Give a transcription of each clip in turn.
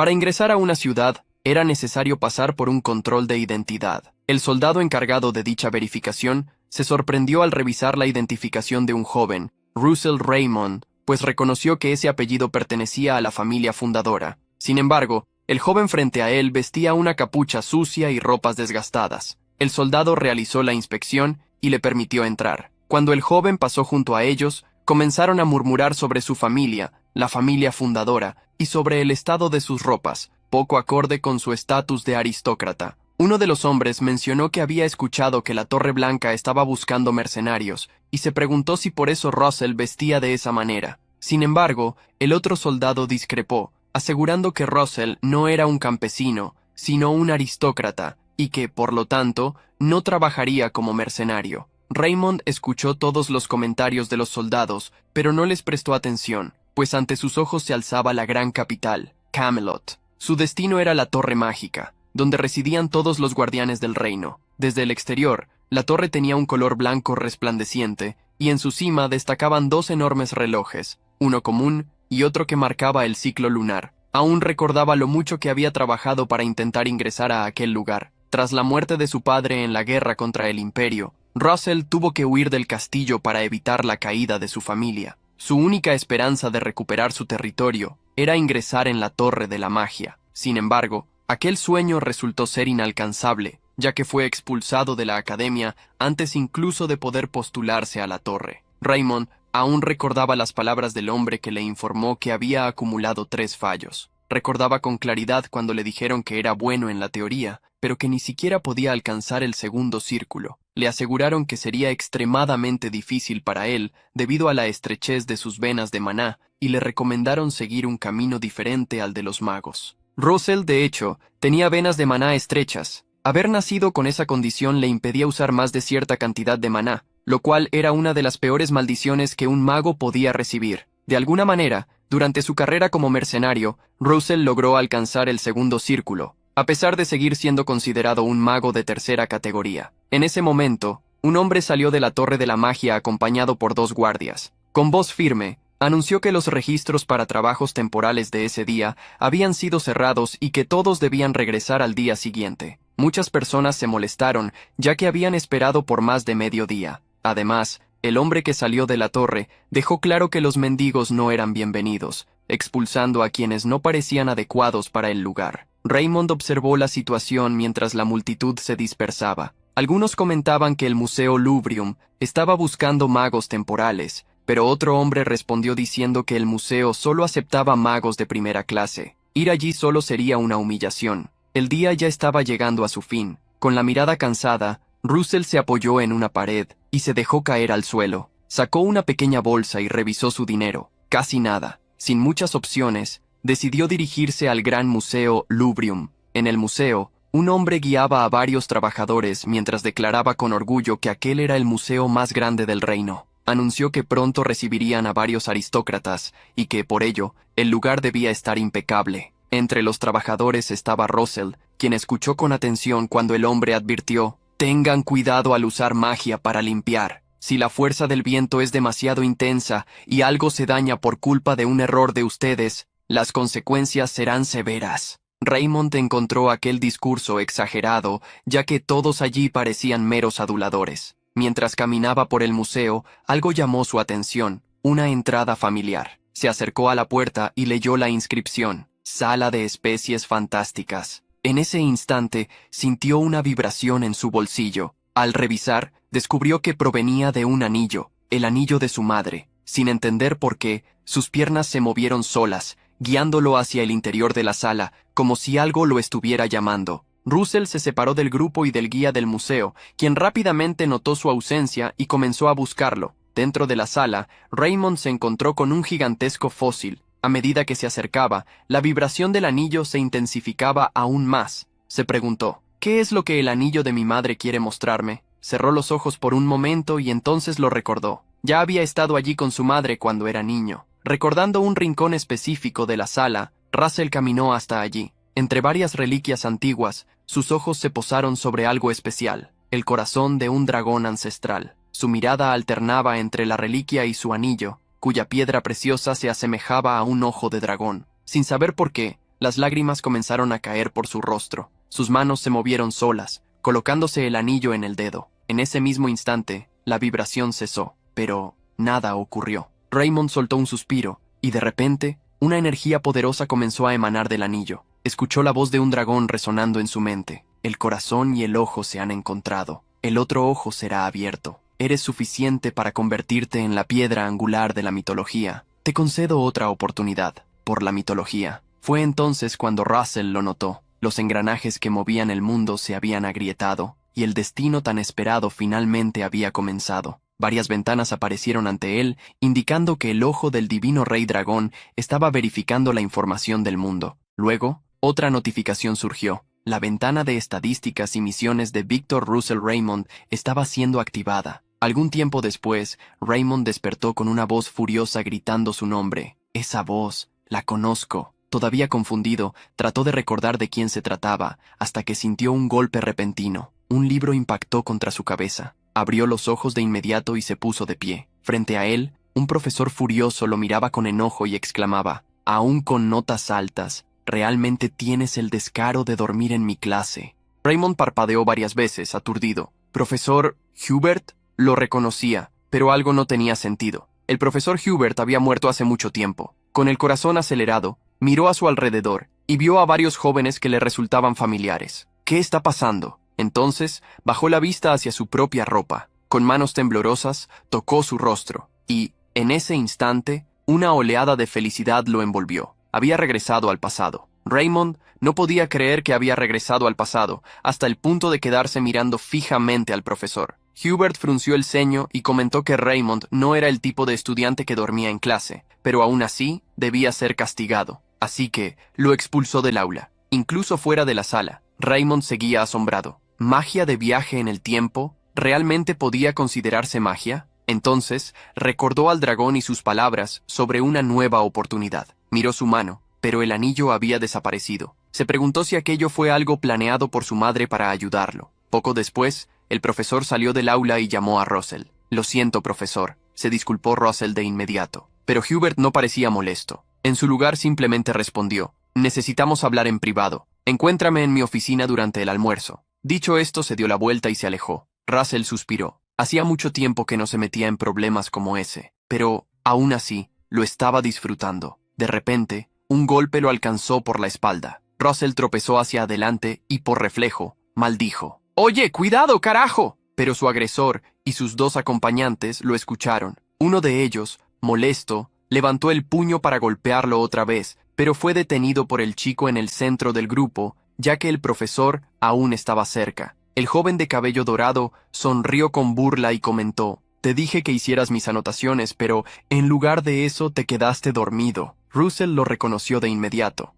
Para ingresar a una ciudad, era necesario pasar por un control de identidad. El soldado encargado de dicha verificación se sorprendió al revisar la identificación de un joven, Russell Raymond, pues reconoció que ese apellido pertenecía a la familia fundadora. Sin embargo, el joven frente a él vestía una capucha sucia y ropas desgastadas. El soldado realizó la inspección y le permitió entrar. Cuando el joven pasó junto a ellos, comenzaron a murmurar sobre su familia, la familia fundadora, y sobre el estado de sus ropas, poco acorde con su estatus de aristócrata. Uno de los hombres mencionó que había escuchado que la Torre Blanca estaba buscando mercenarios, y se preguntó si por eso Russell vestía de esa manera. Sin embargo, el otro soldado discrepó, asegurando que Russell no era un campesino, sino un aristócrata, y que, por lo tanto, no trabajaría como mercenario. Raymond escuchó todos los comentarios de los soldados, pero no les prestó atención, pues ante sus ojos se alzaba la gran capital, Camelot. Su destino era la Torre Mágica, donde residían todos los guardianes del reino. Desde el exterior, la torre tenía un color blanco resplandeciente, y en su cima destacaban dos enormes relojes, uno común y otro que marcaba el ciclo lunar. Aún recordaba lo mucho que había trabajado para intentar ingresar a aquel lugar. Tras la muerte de su padre en la guerra contra el Imperio, Russell tuvo que huir del castillo para evitar la caída de su familia. Su única esperanza de recuperar su territorio era ingresar en la Torre de la Magia. Sin embargo, aquel sueño resultó ser inalcanzable, ya que fue expulsado de la academia antes incluso de poder postularse a la torre. Raymond aún recordaba las palabras del hombre que le informó que había acumulado 3 fallos. Recordaba con claridad cuando le dijeron que era bueno en la teoría, pero que ni siquiera podía alcanzar el segundo círculo. Le aseguraron que sería extremadamente difícil para él debido a la estrechez de sus venas de maná y le recomendaron seguir un camino diferente al de los magos. Russell, de hecho, tenía venas de maná estrechas. Haber nacido con esa condición le impedía usar más de cierta cantidad de maná, lo cual era una de las peores maldiciones que un mago podía recibir. De alguna manera, durante su carrera como mercenario, Russell logró alcanzar el segundo círculo, a pesar de seguir siendo considerado un mago de tercera categoría. En ese momento, un hombre salió de la Torre de la Magia acompañado por 2 guardias. Con voz firme, anunció que los registros para trabajos temporales de ese día habían sido cerrados y que todos debían regresar al día siguiente. Muchas personas se molestaron, ya que habían esperado por más de medio día. Además, el hombre que salió de la torre dejó claro que los mendigos no eran bienvenidos, expulsando a quienes no parecían adecuados para el lugar. Raymond observó la situación mientras la multitud se dispersaba. Algunos comentaban que el Museo Lubrium estaba buscando magos temporales, pero otro hombre respondió diciendo que el museo solo aceptaba magos de primera clase. Ir allí solo sería una humillación. El día ya estaba llegando a su fin. Con la mirada cansada, Russell se apoyó en una pared y se dejó caer al suelo. Sacó una pequeña bolsa y revisó su dinero. Casi nada. Sin muchas opciones, decidió dirigirse al gran Museo Lubrium. En el museo, un hombre guiaba a varios trabajadores mientras declaraba con orgullo que aquel era el museo más grande del reino. Anunció que pronto recibirían a varios aristócratas y que, por ello, el lugar debía estar impecable. Entre los trabajadores estaba Russell, quien escuchó con atención cuando el hombre advirtió: «Tengan cuidado al usar magia para limpiar. Si la fuerza del viento es demasiado intensa y algo se daña por culpa de un error de ustedes, las consecuencias serán severas». Raymond encontró aquel discurso exagerado, ya que todos allí parecían meros aduladores. Mientras caminaba por el museo, algo llamó su atención: una entrada familiar. Se acercó a la puerta y leyó la inscripción: «Sala de especies fantásticas». En ese instante, sintió una vibración en su bolsillo. Al revisar, descubrió que provenía de un anillo, el anillo de su madre. Sin entender por qué, sus piernas se movieron solas, guiándolo hacia el interior de la sala, como si algo lo estuviera llamando. Russell se separó del grupo y del guía del museo, quien rápidamente notó su ausencia y comenzó a buscarlo. Dentro de la sala, Raymond se encontró con un gigantesco fósil. A medida que se acercaba, la vibración del anillo se intensificaba aún más. Se preguntó: ¿qué es lo que el anillo de mi madre quiere mostrarme? Cerró los ojos por un momento y entonces lo recordó. Ya había estado allí con su madre cuando era niño. Recordando un rincón específico de la sala, Russell caminó hasta allí. Entre varias reliquias antiguas, sus ojos se posaron sobre algo especial: el corazón de un dragón ancestral. Su mirada alternaba entre la reliquia y su anillo, cuya piedra preciosa se asemejaba a un ojo de dragón. Sin saber por qué, Las lágrimas comenzaron a caer por su rostro. Sus manos se movieron solas, colocándose el anillo en el dedo. En ese mismo instante, la vibración cesó, pero nada ocurrió. Raymond soltó un suspiro, y de repente, una energía poderosa comenzó a emanar del anillo. Escuchó la voz de un dragón resonando en su mente. El corazón y el ojo se han encontrado. El otro ojo será abierto. Eres suficiente para convertirte en la piedra angular de la mitología. Te concedo otra oportunidad, por la mitología. Fue entonces cuando Russell lo notó. Los engranajes que movían el mundo se habían agrietado, y el destino tan esperado finalmente había comenzado. Varias ventanas aparecieron ante él, indicando que el ojo del divino rey dragón estaba verificando la información del mundo. Luego, otra notificación surgió. La ventana de estadísticas y misiones de Victor Russell Raymond estaba siendo activada. Algún tiempo después, Raymond despertó con una voz furiosa gritando su nombre. Esa voz, la conozco. Todavía confundido, trató de recordar de quién se trataba, hasta que sintió un golpe repentino. Un libro impactó contra su cabeza. Abrió los ojos de inmediato y se puso de pie. Frente a él, un profesor furioso lo miraba con enojo y exclamaba, aún con notas altas, ¿realmente tienes el descaro de dormir en mi clase? Raymond parpadeó varias veces, aturdido. ¿Profesor Hubert? Lo reconocía, pero algo no tenía sentido. El profesor Hubert había muerto hace mucho tiempo. Con el corazón acelerado, miró a su alrededor y vio a varios jóvenes que le resultaban familiares. ¿Qué está pasando? Entonces, bajó la vista hacia su propia ropa. Con manos temblorosas, tocó su rostro, y, en ese instante, una oleada de felicidad lo envolvió. Había regresado al pasado. Raymond no podía creer que había regresado al pasado, hasta el punto de quedarse mirando fijamente al profesor. Hubert frunció el ceño y comentó que Raymond no era el tipo de estudiante que dormía en clase, pero aún así debía ser castigado. Así que lo expulsó del aula. Incluso fuera de la sala, Raymond seguía asombrado. ¿Magia de viaje en el tiempo? ¿Realmente podía considerarse magia? Entonces, recordó al dragón y sus palabras sobre una nueva oportunidad. Miró su mano, pero el anillo había desaparecido. Se preguntó si aquello fue algo planeado por su madre para ayudarlo. Poco después, el profesor salió del aula y llamó a Russell. «Lo siento, profesor», se disculpó Russell de inmediato. Pero Hubert no parecía molesto. En su lugar simplemente respondió, «Necesitamos hablar en privado. Encuéntrame en mi oficina durante el almuerzo». Dicho esto, se dio la vuelta y se alejó. Russell suspiró. Hacía mucho tiempo que no se metía en problemas como ese, pero, aún así, lo estaba disfrutando. De repente, un golpe lo alcanzó por la espalda. Russell tropezó hacia adelante y, por reflejo, maldijo. «¡Oye, cuidado, carajo!». Pero su agresor y sus dos acompañantes lo escucharon. Uno de ellos, molesto, levantó el puño para golpearlo otra vez, pero fue detenido por el chico en el centro del grupo, ya que el profesor aún estaba cerca. El joven de cabello dorado sonrió con burla y comentó, «Te dije que hicieras mis anotaciones, pero en lugar de eso te quedaste dormido». Russell lo reconoció de inmediato.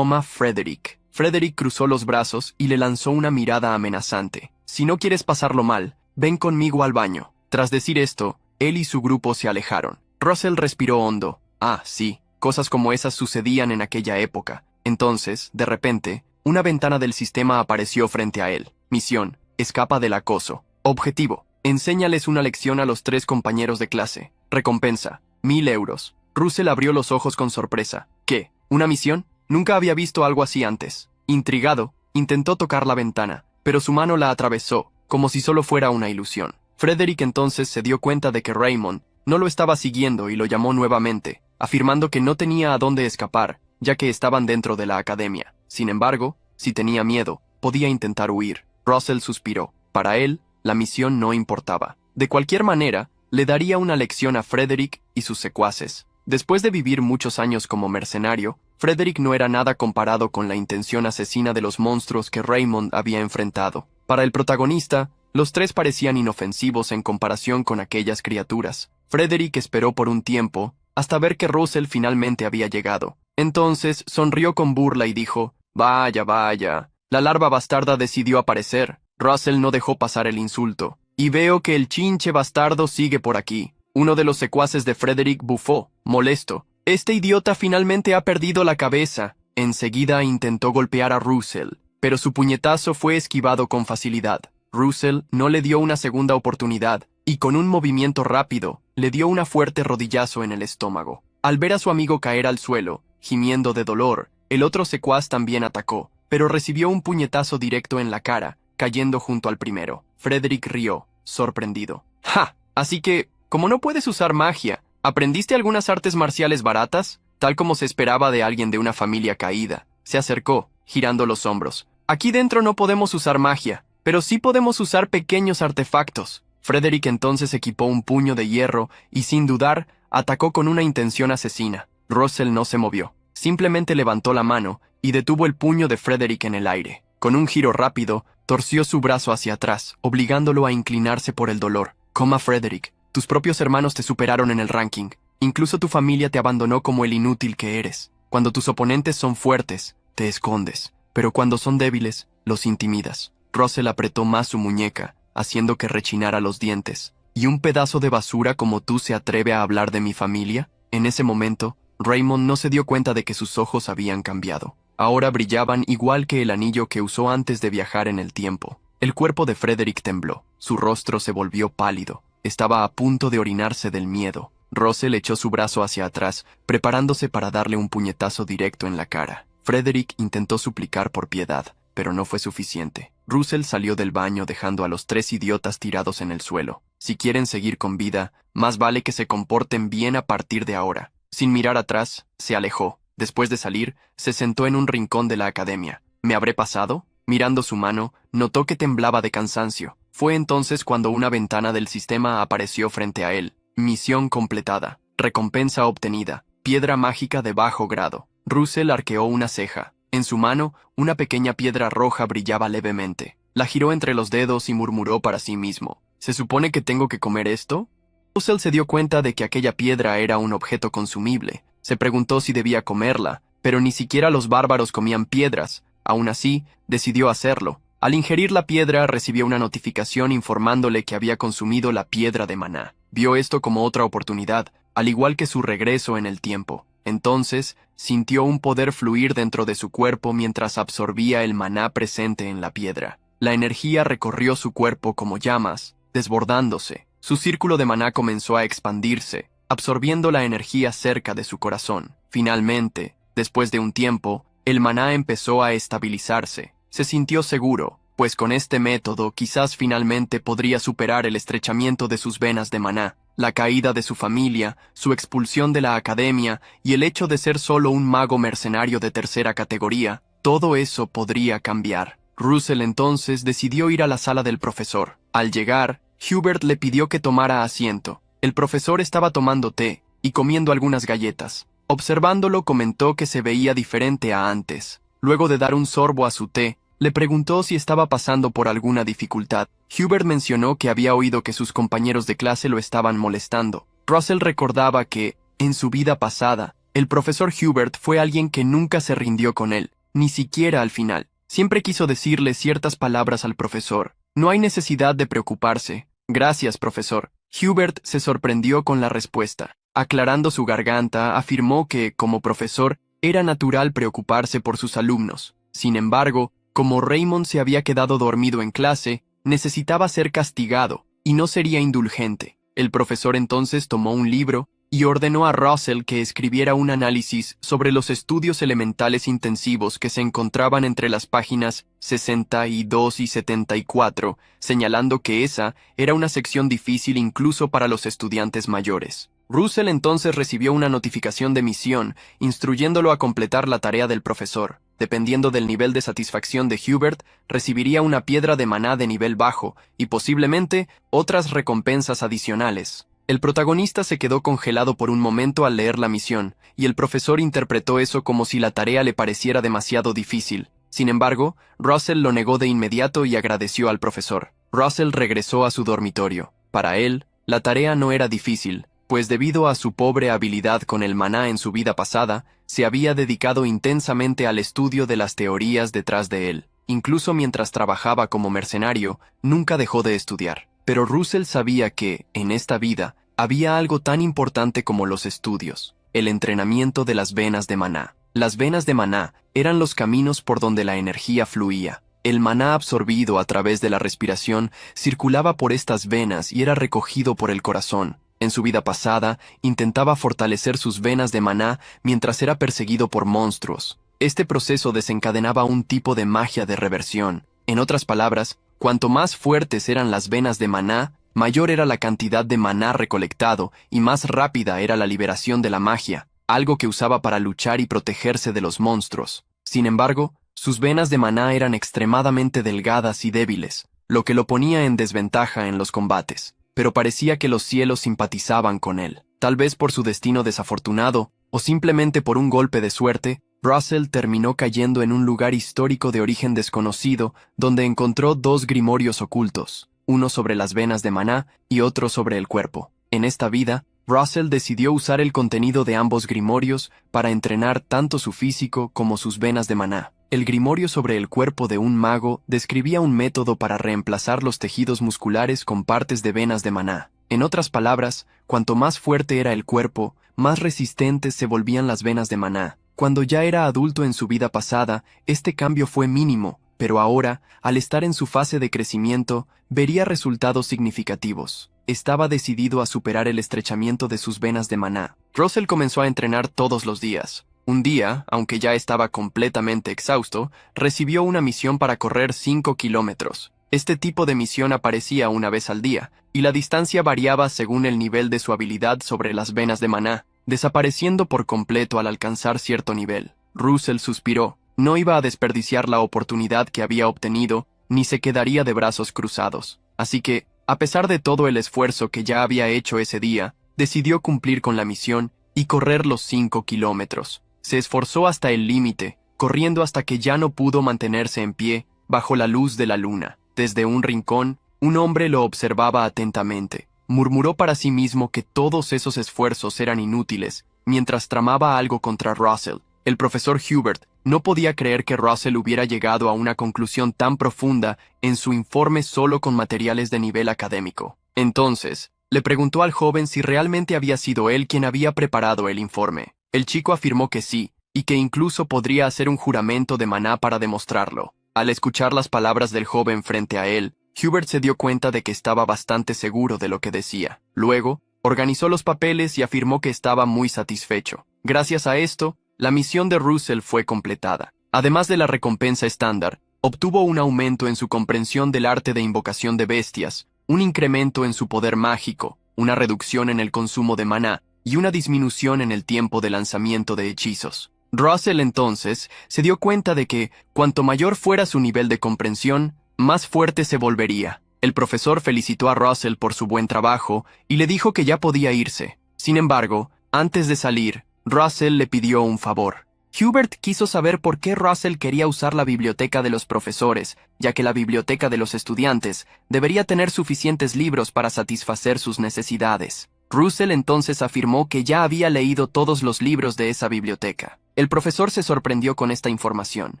Frederick. Frederick cruzó los brazos y le lanzó una mirada amenazante. «Si no quieres pasarlo mal, ven conmigo al baño». Tras decir esto, él y su grupo se alejaron. Russell respiró hondo. Ah, sí, cosas como esas sucedían en aquella época. Entonces, de repente, una ventana del sistema apareció frente a él. Misión: escapa del acoso. Objetivo: enséñales una lección a los 3 compañeros de clase. Recompensa: 1000 euros. Russell abrió los ojos con sorpresa. ¿Qué? ¿Una misión? Nunca había visto algo así antes. Intrigado, intentó tocar la ventana, pero su mano la atravesó, como si solo fuera una ilusión. Frederick entonces se dio cuenta de que Raymond no lo estaba siguiendo y lo llamó nuevamente, afirmando que no tenía a dónde escapar, ya que estaban dentro de la academia. Sin embargo, si tenía miedo, podía intentar huir. Russell suspiró. Para él, la misión no importaba. De cualquier manera, le daría una lección a Frederick y sus secuaces. Después de vivir muchos años como mercenario, Frederick no era nada comparado con la intención asesina de los monstruos que Raymond había enfrentado. Para el protagonista, los 3 parecían inofensivos en comparación con aquellas criaturas. Frederick esperó por un tiempo, hasta ver que Russell finalmente había llegado. Entonces sonrió con burla y dijo, «Vaya, vaya, la larva bastarda decidió aparecer». Russell no dejó pasar el insulto. «Y veo que el chinche bastardo sigue por aquí». Uno de los secuaces de Frederick bufó, molesto. «Este idiota finalmente ha perdido la cabeza». Enseguida intentó golpear a Russell, pero su puñetazo fue esquivado con facilidad. Russell no le dio una segunda oportunidad, y con un movimiento rápido, le dio una fuerte rodillazo en el estómago. Al ver a su amigo caer al suelo, gimiendo de dolor, El otro secuaz también atacó, pero recibió un puñetazo directo en la cara, cayendo junto al primero. Frederick rió, sorprendido. ¡Ja! Así que, como no puedes usar magia, ¿aprendiste algunas artes marciales baratas? Tal como se esperaba de alguien de una familia caída. Se acercó, girando los hombros. Aquí dentro no podemos usar magia, pero sí podemos usar pequeños artefactos. Frederick entonces equipó un puño de hierro y, sin dudar, atacó con una intención asesina. Russell no se movió. Simplemente levantó la mano y detuvo el puño de Frederick en el aire. Con un giro rápido, torció su brazo hacia atrás, obligándolo a inclinarse por el dolor. Coma Frederick, tus propios hermanos te superaron en el ranking. Incluso tu familia te abandonó como el inútil que eres. Cuando tus oponentes son fuertes, te escondes. Pero cuando son débiles, los intimidas. Russell apretó más su muñeca, haciendo que rechinara los dientes. ¿Y un pedazo de basura como tú se atreve a hablar de mi familia? En ese momento, Raymond no se dio cuenta de que sus ojos habían cambiado. Ahora brillaban igual que el anillo que usó antes de viajar en el tiempo. El cuerpo de Frederick tembló. Su rostro se volvió pálido. Estaba a punto de orinarse del miedo. Russell echó su brazo hacia atrás, preparándose para darle un puñetazo directo en la cara. Frederick intentó suplicar por piedad, pero no fue suficiente. Russell salió del baño dejando a los tres idiotas tirados en el suelo. Si quieren seguir con vida, más vale que se comporten bien a partir de ahora. Sin mirar atrás, se alejó. Después de salir, se sentó en un rincón de la academia. ¿Me habré pasado? Mirando su mano, notó que temblaba de cansancio. Fue entonces cuando una ventana del sistema apareció frente a él. Misión completada. Recompensa obtenida. Piedra mágica de bajo grado. Russell arqueó una ceja. En su mano, una pequeña piedra roja brillaba levemente. La giró entre los dedos y murmuró para sí mismo. ¿Se supone que tengo que comer esto? Russell se dio cuenta de que aquella piedra era un objeto consumible. Se preguntó si debía comerla, pero ni siquiera los bárbaros comían piedras. Aún así, decidió hacerlo. Al ingerir la piedra, recibió una notificación informándole que había consumido la piedra de maná. Vio esto como otra oportunidad, al igual que su regreso en el tiempo. Entonces, sintió un poder fluir dentro de su cuerpo mientras absorbía el maná presente en la piedra. La energía recorrió su cuerpo como llamas, desbordándose. Su círculo de maná comenzó a expandirse, absorbiendo la energía cerca de su corazón. Finalmente, después de un tiempo, el maná empezó a estabilizarse. Se sintió seguro, pues con este método quizás finalmente podría superar el estrechamiento de sus venas de maná, la caída de su familia, su expulsión de la academia y el hecho de ser solo un mago mercenario de tercera categoría. Todo eso podría cambiar. Russell entonces decidió ir a la sala del profesor. Al llegar, Hubert le pidió que tomara asiento. El profesor estaba tomando té y comiendo algunas galletas. Observándolo, comentó que se veía diferente a antes. Luego de dar un sorbo a su té, le preguntó si estaba pasando por alguna dificultad. Hubert mencionó que había oído que sus compañeros de clase lo estaban molestando. Russell recordaba que, en su vida pasada, el profesor Hubert fue alguien que nunca se rindió con él, ni siquiera al final. Siempre quiso decirle ciertas palabras al profesor. No hay necesidad de preocuparse. Gracias, profesor. Hubert se sorprendió con la respuesta. Aclarando su garganta, afirmó que, como profesor, era natural preocuparse por sus alumnos. Sin embargo, como Raymond se había quedado dormido en clase, necesitaba ser castigado, y no sería indulgente. El profesor entonces tomó un libro y ordenó a Russell que escribiera un análisis sobre los estudios elementales intensivos que se encontraban entre las páginas 62 y 74, señalando que esa era una sección difícil incluso para los estudiantes mayores. Russell entonces recibió una notificación de misión, instruyéndolo a completar la tarea del profesor. Dependiendo del nivel de satisfacción de Hubert, recibiría una piedra de maná de nivel bajo y posiblemente otras recompensas adicionales. El protagonista se quedó congelado por un momento al leer la misión, y el profesor interpretó eso como si la tarea le pareciera demasiado difícil. Sin embargo, Russell lo negó de inmediato y agradeció al profesor. Russell regresó a su dormitorio. Para él, la tarea no era difícil, pues debido a su pobre habilidad con el maná en su vida pasada, se había dedicado intensamente al estudio de las teorías detrás de él. Incluso mientras trabajaba como mercenario, nunca dejó de estudiar. Pero Russell sabía que, en esta vida, había algo tan importante como los estudios, el entrenamiento de las venas de maná. Las venas de maná eran los caminos por donde la energía fluía. El maná absorbido a través de la respiración circulaba por estas venas y era recogido por el corazón. En su vida pasada, intentaba fortalecer sus venas de maná mientras era perseguido por monstruos. Este proceso desencadenaba un tipo de magia de reversión. En otras palabras, cuanto más fuertes eran las venas de maná, mayor era la cantidad de maná recolectado y más rápida era la liberación de la magia, algo que usaba para luchar y protegerse de los monstruos. Sin embargo, sus venas de maná eran extremadamente delgadas y débiles, lo que lo ponía en desventaja en los combates. Pero parecía que los cielos simpatizaban con él. Tal vez por su destino desafortunado, o simplemente por un golpe de suerte, Russell terminó cayendo en un lugar histórico de origen desconocido, donde encontró dos grimorios ocultos, uno sobre las venas de maná y otro sobre el cuerpo. En esta vida, Russell decidió usar el contenido de ambos grimorios para entrenar tanto su físico como sus venas de maná. El grimorio sobre el cuerpo de un mago describía un método para reemplazar los tejidos musculares con partes de venas de maná. En otras palabras, cuanto más fuerte era el cuerpo, más resistentes se volvían las venas de maná. Cuando ya era adulto en su vida pasada, este cambio fue mínimo, pero ahora, al estar en su fase de crecimiento, vería resultados significativos. Estaba decidido a superar el estrechamiento de sus venas de maná. Russell comenzó a entrenar todos los días. Un día, aunque ya estaba completamente exhausto, recibió una misión para correr 5 kilómetros. Este tipo de misión aparecía una vez al día, y la distancia variaba según el nivel de su habilidad sobre las venas de maná, desapareciendo por completo al alcanzar cierto nivel. Russell suspiró. No iba a desperdiciar la oportunidad que había obtenido, ni se quedaría de brazos cruzados. Así que, a pesar de todo el esfuerzo que ya había hecho ese día, decidió cumplir con la misión y correr los 5 kilómetros. Se esforzó hasta el límite, corriendo hasta que ya no pudo mantenerse en pie, bajo la luz de la luna. Desde un rincón, un hombre lo observaba atentamente. Murmuró para sí mismo que todos esos esfuerzos eran inútiles, mientras tramaba algo contra Russell. El profesor Hubert no podía creer que Russell hubiera llegado a una conclusión tan profunda en su informe solo con materiales de nivel académico. Entonces, le preguntó al joven si realmente había sido él quien había preparado el informe. El chico afirmó que sí, y que incluso podría hacer un juramento de maná para demostrarlo. Al escuchar las palabras del joven frente a él, Hubert se dio cuenta de que estaba bastante seguro de lo que decía. Luego, organizó los papeles y afirmó que estaba muy satisfecho. Gracias a esto, la misión de Russell fue completada. Además de la recompensa estándar, obtuvo un aumento en su comprensión del arte de invocación de bestias, un incremento en su poder mágico, una reducción en el consumo de maná y una disminución en el tiempo de lanzamiento de hechizos. Russell entonces se dio cuenta de que, cuanto mayor fuera su nivel de comprensión, más fuerte se volvería. El profesor felicitó a Russell por su buen trabajo y le dijo que ya podía irse. Sin embargo, antes de salir, Russell le pidió un favor. Hubert quiso saber por qué Russell quería usar la biblioteca de los profesores, ya que la biblioteca de los estudiantes debería tener suficientes libros para satisfacer sus necesidades. Russell entonces afirmó que ya había leído todos los libros de esa biblioteca. El profesor se sorprendió con esta información.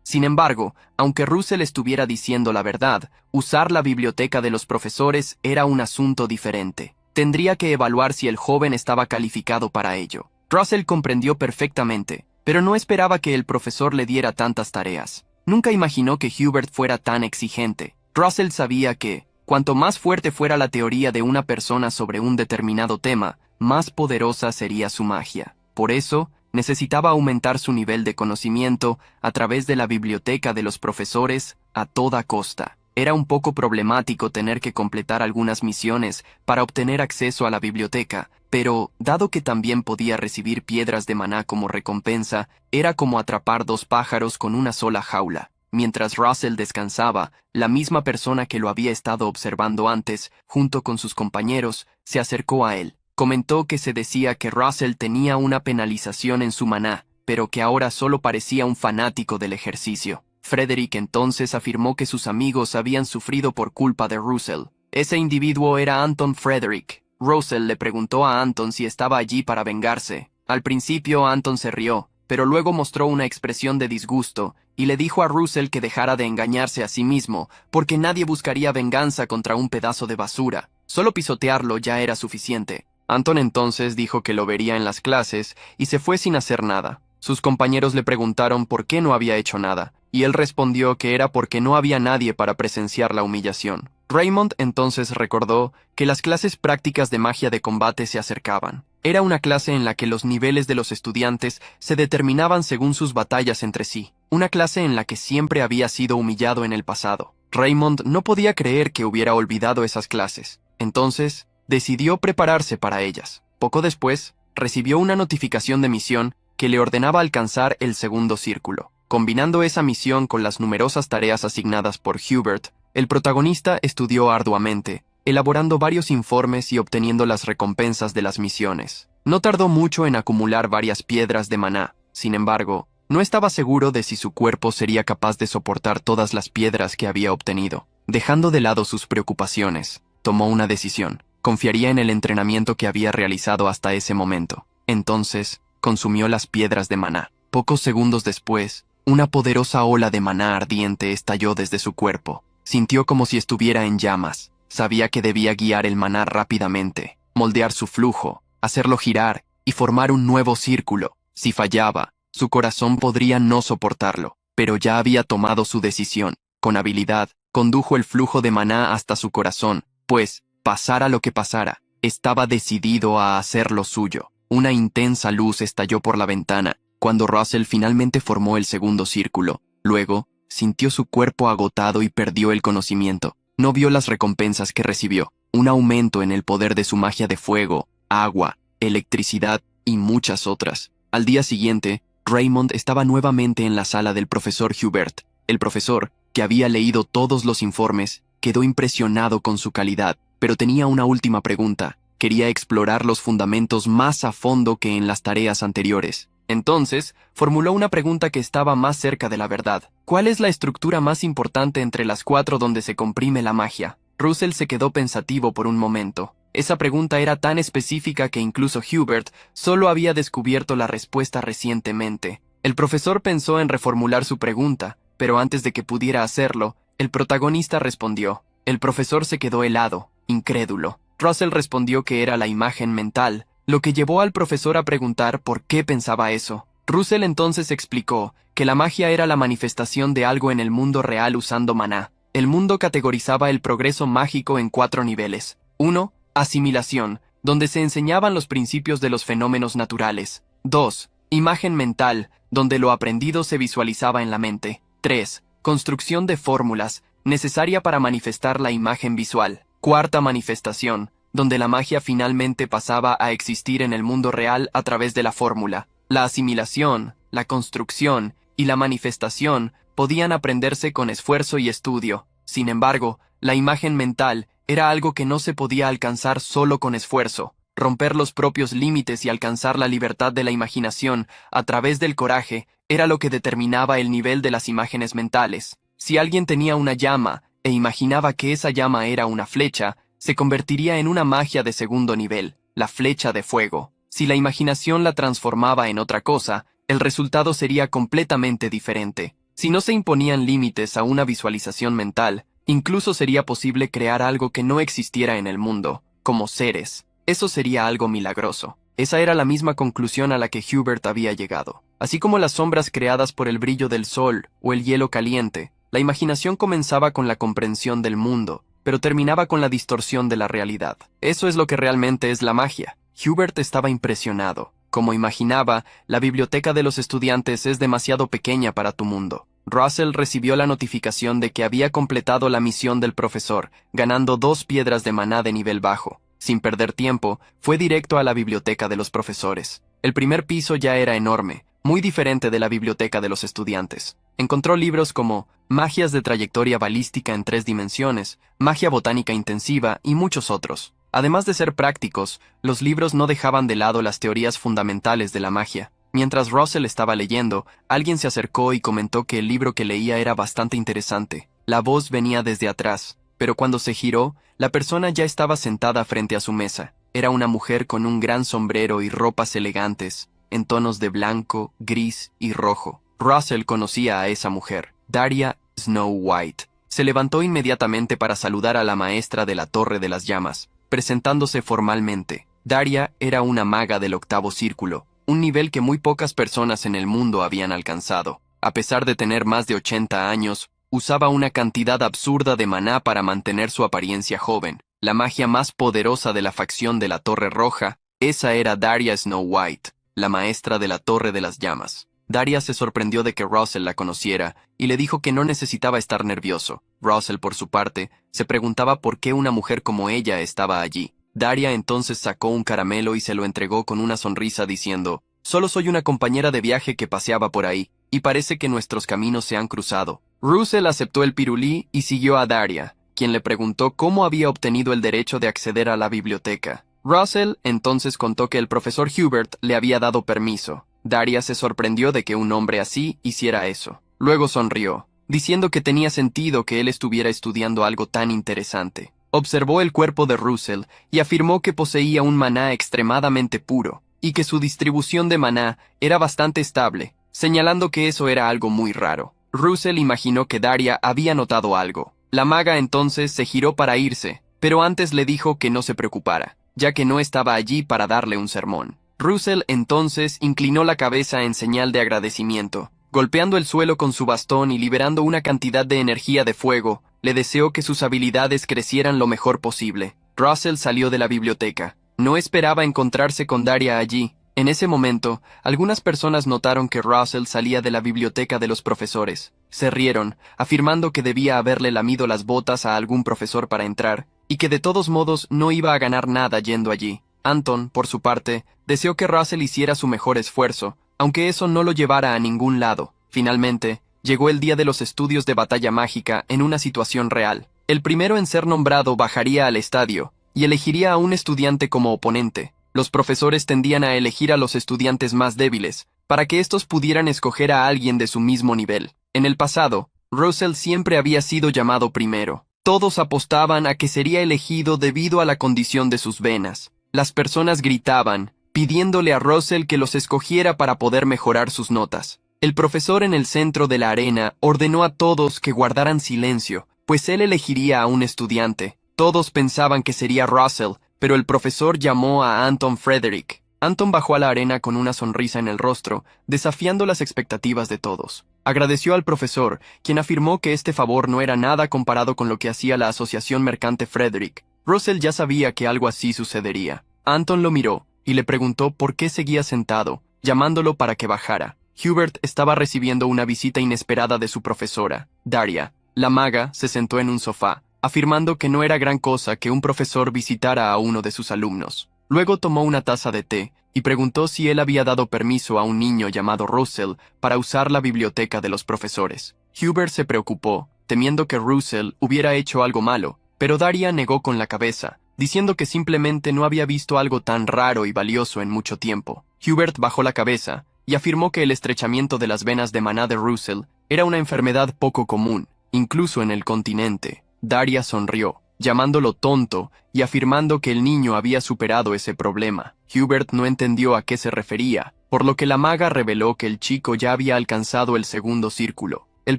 Sin embargo, aunque Russell estuviera diciendo la verdad, usar la biblioteca de los profesores era un asunto diferente. Tendría que evaluar si el joven estaba calificado para ello. Russell comprendió perfectamente, pero no esperaba que el profesor le diera tantas tareas. Nunca imaginó que Hubert fuera tan exigente. Russell sabía que, cuanto más fuerte fuera la teoría de una persona sobre un determinado tema, más poderosa sería su magia. Por eso, necesitaba aumentar su nivel de conocimiento a través de la biblioteca de los profesores a toda costa. Era un poco problemático tener que completar algunas misiones para obtener acceso a la biblioteca, pero, dado que también podía recibir piedras de maná como recompensa, era como atrapar dos pájaros con una sola jaula. Mientras Russell descansaba, la misma persona que lo había estado observando antes, junto con sus compañeros, se acercó a él. Comentó que se decía que Russell tenía una penalización en su maná, pero que ahora solo parecía un fanático del ejercicio. Frederick entonces afirmó que sus amigos habían sufrido por culpa de Russell. Ese individuo era Anton Frederick. Russell le preguntó a Anton si estaba allí para vengarse. Al principio Anton se rió, pero luego mostró una expresión de disgusto y le dijo a Russell que dejara de engañarse a sí mismo, porque nadie buscaría venganza contra un pedazo de basura. Solo pisotearlo ya era suficiente. Anton entonces dijo que lo vería en las clases y se fue sin hacer nada. Sus compañeros le preguntaron por qué no había hecho nada, y él respondió que era porque no había nadie para presenciar la humillación. Raymond entonces recordó que las clases prácticas de magia de combate se acercaban. Era una clase en la que los niveles de los estudiantes se determinaban según sus batallas entre sí, una clase en la que siempre había sido humillado en el pasado. Raymond no podía creer que hubiera olvidado esas clases. Entonces, decidió prepararse para ellas. Poco después, recibió una notificación de misión que le ordenaba alcanzar el segundo círculo. Combinando esa misión con las numerosas tareas asignadas por Hubert, el protagonista estudió arduamente, elaborando varios informes y obteniendo las recompensas de las misiones. No tardó mucho en acumular varias piedras de maná. Sin embargo, no estaba seguro de si su cuerpo sería capaz de soportar todas las piedras que había obtenido. Dejando de lado sus preocupaciones, tomó una decisión. Confiaría en el entrenamiento que había realizado hasta ese momento. Entonces, consumió las piedras de maná. Pocos segundos después, una poderosa ola de maná ardiente estalló desde su cuerpo. Sintió como si estuviera en llamas. Sabía que debía guiar el maná rápidamente, moldear su flujo, hacerlo girar y formar un nuevo círculo. Si fallaba, su corazón podría no soportarlo, pero ya había tomado su decisión. Con habilidad, condujo el flujo de maná hasta su corazón, pues, pasara lo que pasara, estaba decidido a hacer lo suyo. Una intensa luz estalló por la ventana, cuando Russell finalmente formó el segundo círculo. Luego, sintió su cuerpo agotado y perdió el conocimiento. No vio las recompensas que recibió, un aumento en el poder de su magia de fuego, agua, electricidad y muchas otras. Al día siguiente, Raymond estaba nuevamente en la sala del profesor Hubert. El profesor, que había leído todos los informes, quedó impresionado con su calidad, pero tenía una última pregunta. Quería explorar los fundamentos más a fondo que en las tareas anteriores. Entonces, formuló una pregunta que estaba más cerca de la verdad. ¿Cuál es la estructura más importante entre las cuatro donde se comprime la magia? Russell se quedó pensativo por un momento. Esa pregunta era tan específica que incluso Hubert solo había descubierto la respuesta recientemente. El profesor pensó en reformular su pregunta, pero antes de que pudiera hacerlo, el protagonista respondió. El profesor se quedó helado, incrédulo. Russell respondió que era la imagen mental, lo que llevó al profesor a preguntar por qué pensaba eso. Russell entonces explicó que la magia era la manifestación de algo en el mundo real usando maná. El mundo categorizaba el progreso mágico en 4 niveles. 1. Asimilación, donde se enseñaban los principios de los fenómenos naturales. 2. Imagen mental, donde lo aprendido se visualizaba en la mente. 3. Construcción de fórmulas, necesaria para manifestar la imagen visual. 4. Manifestación, donde la magia finalmente pasaba a existir en el mundo real a través de la fórmula. La asimilación, la construcción y la manifestación podían aprenderse con esfuerzo y estudio. Sin embargo, la imagen mental era algo que no se podía alcanzar solo con esfuerzo. Romper los propios límites y alcanzar la libertad de la imaginación a través del coraje era lo que determinaba el nivel de las imágenes mentales. Si alguien tenía una llama e imaginaba que esa llama era una flecha, se convertiría en una magia de segundo nivel, la flecha de fuego. Si la imaginación la transformaba en otra cosa, el resultado sería completamente diferente. Si no se imponían límites a una visualización mental, incluso sería posible crear algo que no existiera en el mundo, como seres. Eso sería algo milagroso. Esa era la misma conclusión a la que Hubert había llegado. Así como las sombras creadas por el brillo del sol o el hielo caliente, la imaginación comenzaba con la comprensión del mundo, pero terminaba con la distorsión de la realidad. Eso es lo que realmente es la magia. Hubert estaba impresionado. Como imaginaba, la biblioteca de los estudiantes es demasiado pequeña para tu mundo. Russell recibió la notificación de que había completado la misión del profesor, ganando 2 piedras de maná de nivel bajo. Sin perder tiempo, fue directo a la biblioteca de los profesores. El primer piso ya era enorme, muy diferente de la biblioteca de los estudiantes. Encontró libros como Magias de trayectoria balística en 3 dimensiones, Magia botánica intensiva y muchos otros. Además de ser prácticos, los libros no dejaban de lado las teorías fundamentales de la magia. Mientras Russell estaba leyendo, alguien se acercó y comentó que el libro que leía era bastante interesante. La voz venía desde atrás, pero cuando se giró, la persona ya estaba sentada frente a su mesa. Era una mujer con un gran sombrero y ropas elegantes, en tonos de blanco, gris y rojo. Russell conocía a esa mujer, Daria Snow White. Se levantó inmediatamente para saludar a la maestra de la Torre de las Llamas, presentándose formalmente. Daria era una maga del 8º círculo, un nivel que muy pocas personas en el mundo habían alcanzado. A pesar de tener más de 80 años, usaba una cantidad absurda de maná para mantener su apariencia joven. La magia más poderosa de la facción de la Torre Roja, esa era Daria Snow White, la maestra de la Torre de las Llamas. Daria se sorprendió de que Russell la conociera y le dijo que no necesitaba estar nervioso. Russell, por su parte, se preguntaba por qué una mujer como ella estaba allí. Daria entonces sacó un caramelo y se lo entregó con una sonrisa diciendo: «Solo soy una compañera de viaje que paseaba por ahí, y parece que nuestros caminos se han cruzado». Russell aceptó el pirulí y siguió a Daria, quien le preguntó cómo había obtenido el derecho de acceder a la biblioteca. Russell entonces contó que el profesor Hubert le había dado permiso. Daria se sorprendió de que un hombre así hiciera eso. Luego sonrió, diciendo que tenía sentido que él estuviera estudiando algo tan interesante. Observó el cuerpo de Russell y afirmó que poseía un maná extremadamente puro, y que su distribución de maná era bastante estable, señalando que eso era algo muy raro. Russell imaginó que Daria había notado algo. La maga entonces se giró para irse, pero antes le dijo que no se preocupara, ya que no estaba allí para darle un sermón. Russell entonces inclinó la cabeza en señal de agradecimiento. Golpeando el suelo con su bastón y liberando una cantidad de energía de fuego, le deseó que sus habilidades crecieran lo mejor posible. Russell salió de la biblioteca. No esperaba encontrarse con Daria allí. En ese momento, algunas personas notaron que Russell salía de la biblioteca de los profesores. Se rieron, afirmando que debía haberle lamido las botas a algún profesor para entrar, y que de todos modos no iba a ganar nada yendo allí. Anton, por su parte, deseó que Russell hiciera su mejor esfuerzo, aunque eso no lo llevara a ningún lado. Finalmente, llegó el día de los estudios de batalla mágica en una situación real. El primero en ser nombrado bajaría al estadio, y elegiría a un estudiante como oponente. Los profesores tendían a elegir a los estudiantes más débiles, para que estos pudieran escoger a alguien de su mismo nivel. En el pasado, Russell siempre había sido llamado primero. Todos apostaban a que sería elegido debido a la condición de sus venas. Las personas gritaban, pidiéndole a Russell que los escogiera para poder mejorar sus notas. El profesor en el centro de la arena ordenó a todos que guardaran silencio, pues él elegiría a un estudiante. Todos pensaban que sería Russell, pero el profesor llamó a Anton Frederick. Anton bajó a la arena con una sonrisa en el rostro, desafiando las expectativas de todos. Agradeció al profesor, quien afirmó que este favor no era nada comparado con lo que hacía la Asociación Mercante Frederick. Russell ya sabía que algo así sucedería. Anton lo miró y le preguntó por qué seguía sentado, llamándolo para que bajara. Hubert estaba recibiendo una visita inesperada de su profesora, Daria. La maga se sentó en un sofá, afirmando que no era gran cosa que un profesor visitara a uno de sus alumnos. Luego tomó una taza de té y preguntó si él había dado permiso a un niño llamado Russell para usar la biblioteca de los profesores. Hubert se preocupó, temiendo que Russell hubiera hecho algo malo, pero Daria negó con la cabeza, diciendo que simplemente no había visto algo tan raro y valioso en mucho tiempo. Hubert bajó la cabeza y afirmó que el estrechamiento de las venas de maná de Russell era una enfermedad poco común, incluso en el continente. Daria sonrió, llamándolo tonto y afirmando que el niño había superado ese problema. Hubert no entendió a qué se refería, por lo que la maga reveló que el chico ya había alcanzado el segundo círculo. El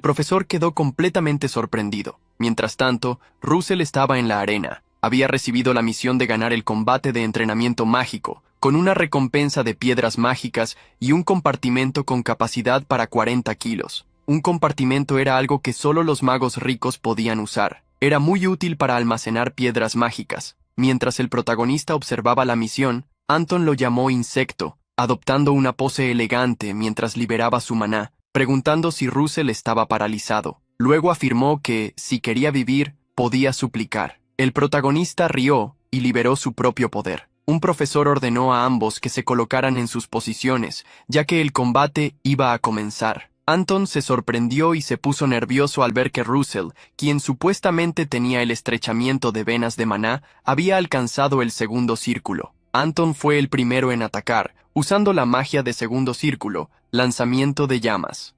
profesor quedó completamente sorprendido. Mientras tanto, Russell estaba en la arena. Había recibido la misión de ganar el combate de entrenamiento mágico, con una recompensa de piedras mágicas y un compartimento con capacidad para 40 kilos. Un compartimento era algo que solo los magos ricos podían usar. Era muy útil para almacenar piedras mágicas. Mientras el protagonista observaba la misión, Anton lo llamó insecto, adoptando una pose elegante mientras liberaba su maná, preguntando si Russell estaba paralizado. Luego afirmó que, si quería vivir, podía suplicar. El protagonista rió y liberó su propio poder. Un profesor ordenó a ambos que se colocaran en sus posiciones, ya que el combate iba a comenzar. Anton se sorprendió y se puso nervioso al ver que Russell, quien supuestamente tenía el estrechamiento de venas de maná, había alcanzado el segundo círculo. Anton fue el primero en atacar, usando la magia de segundo círculo, lanzamiento de llamas.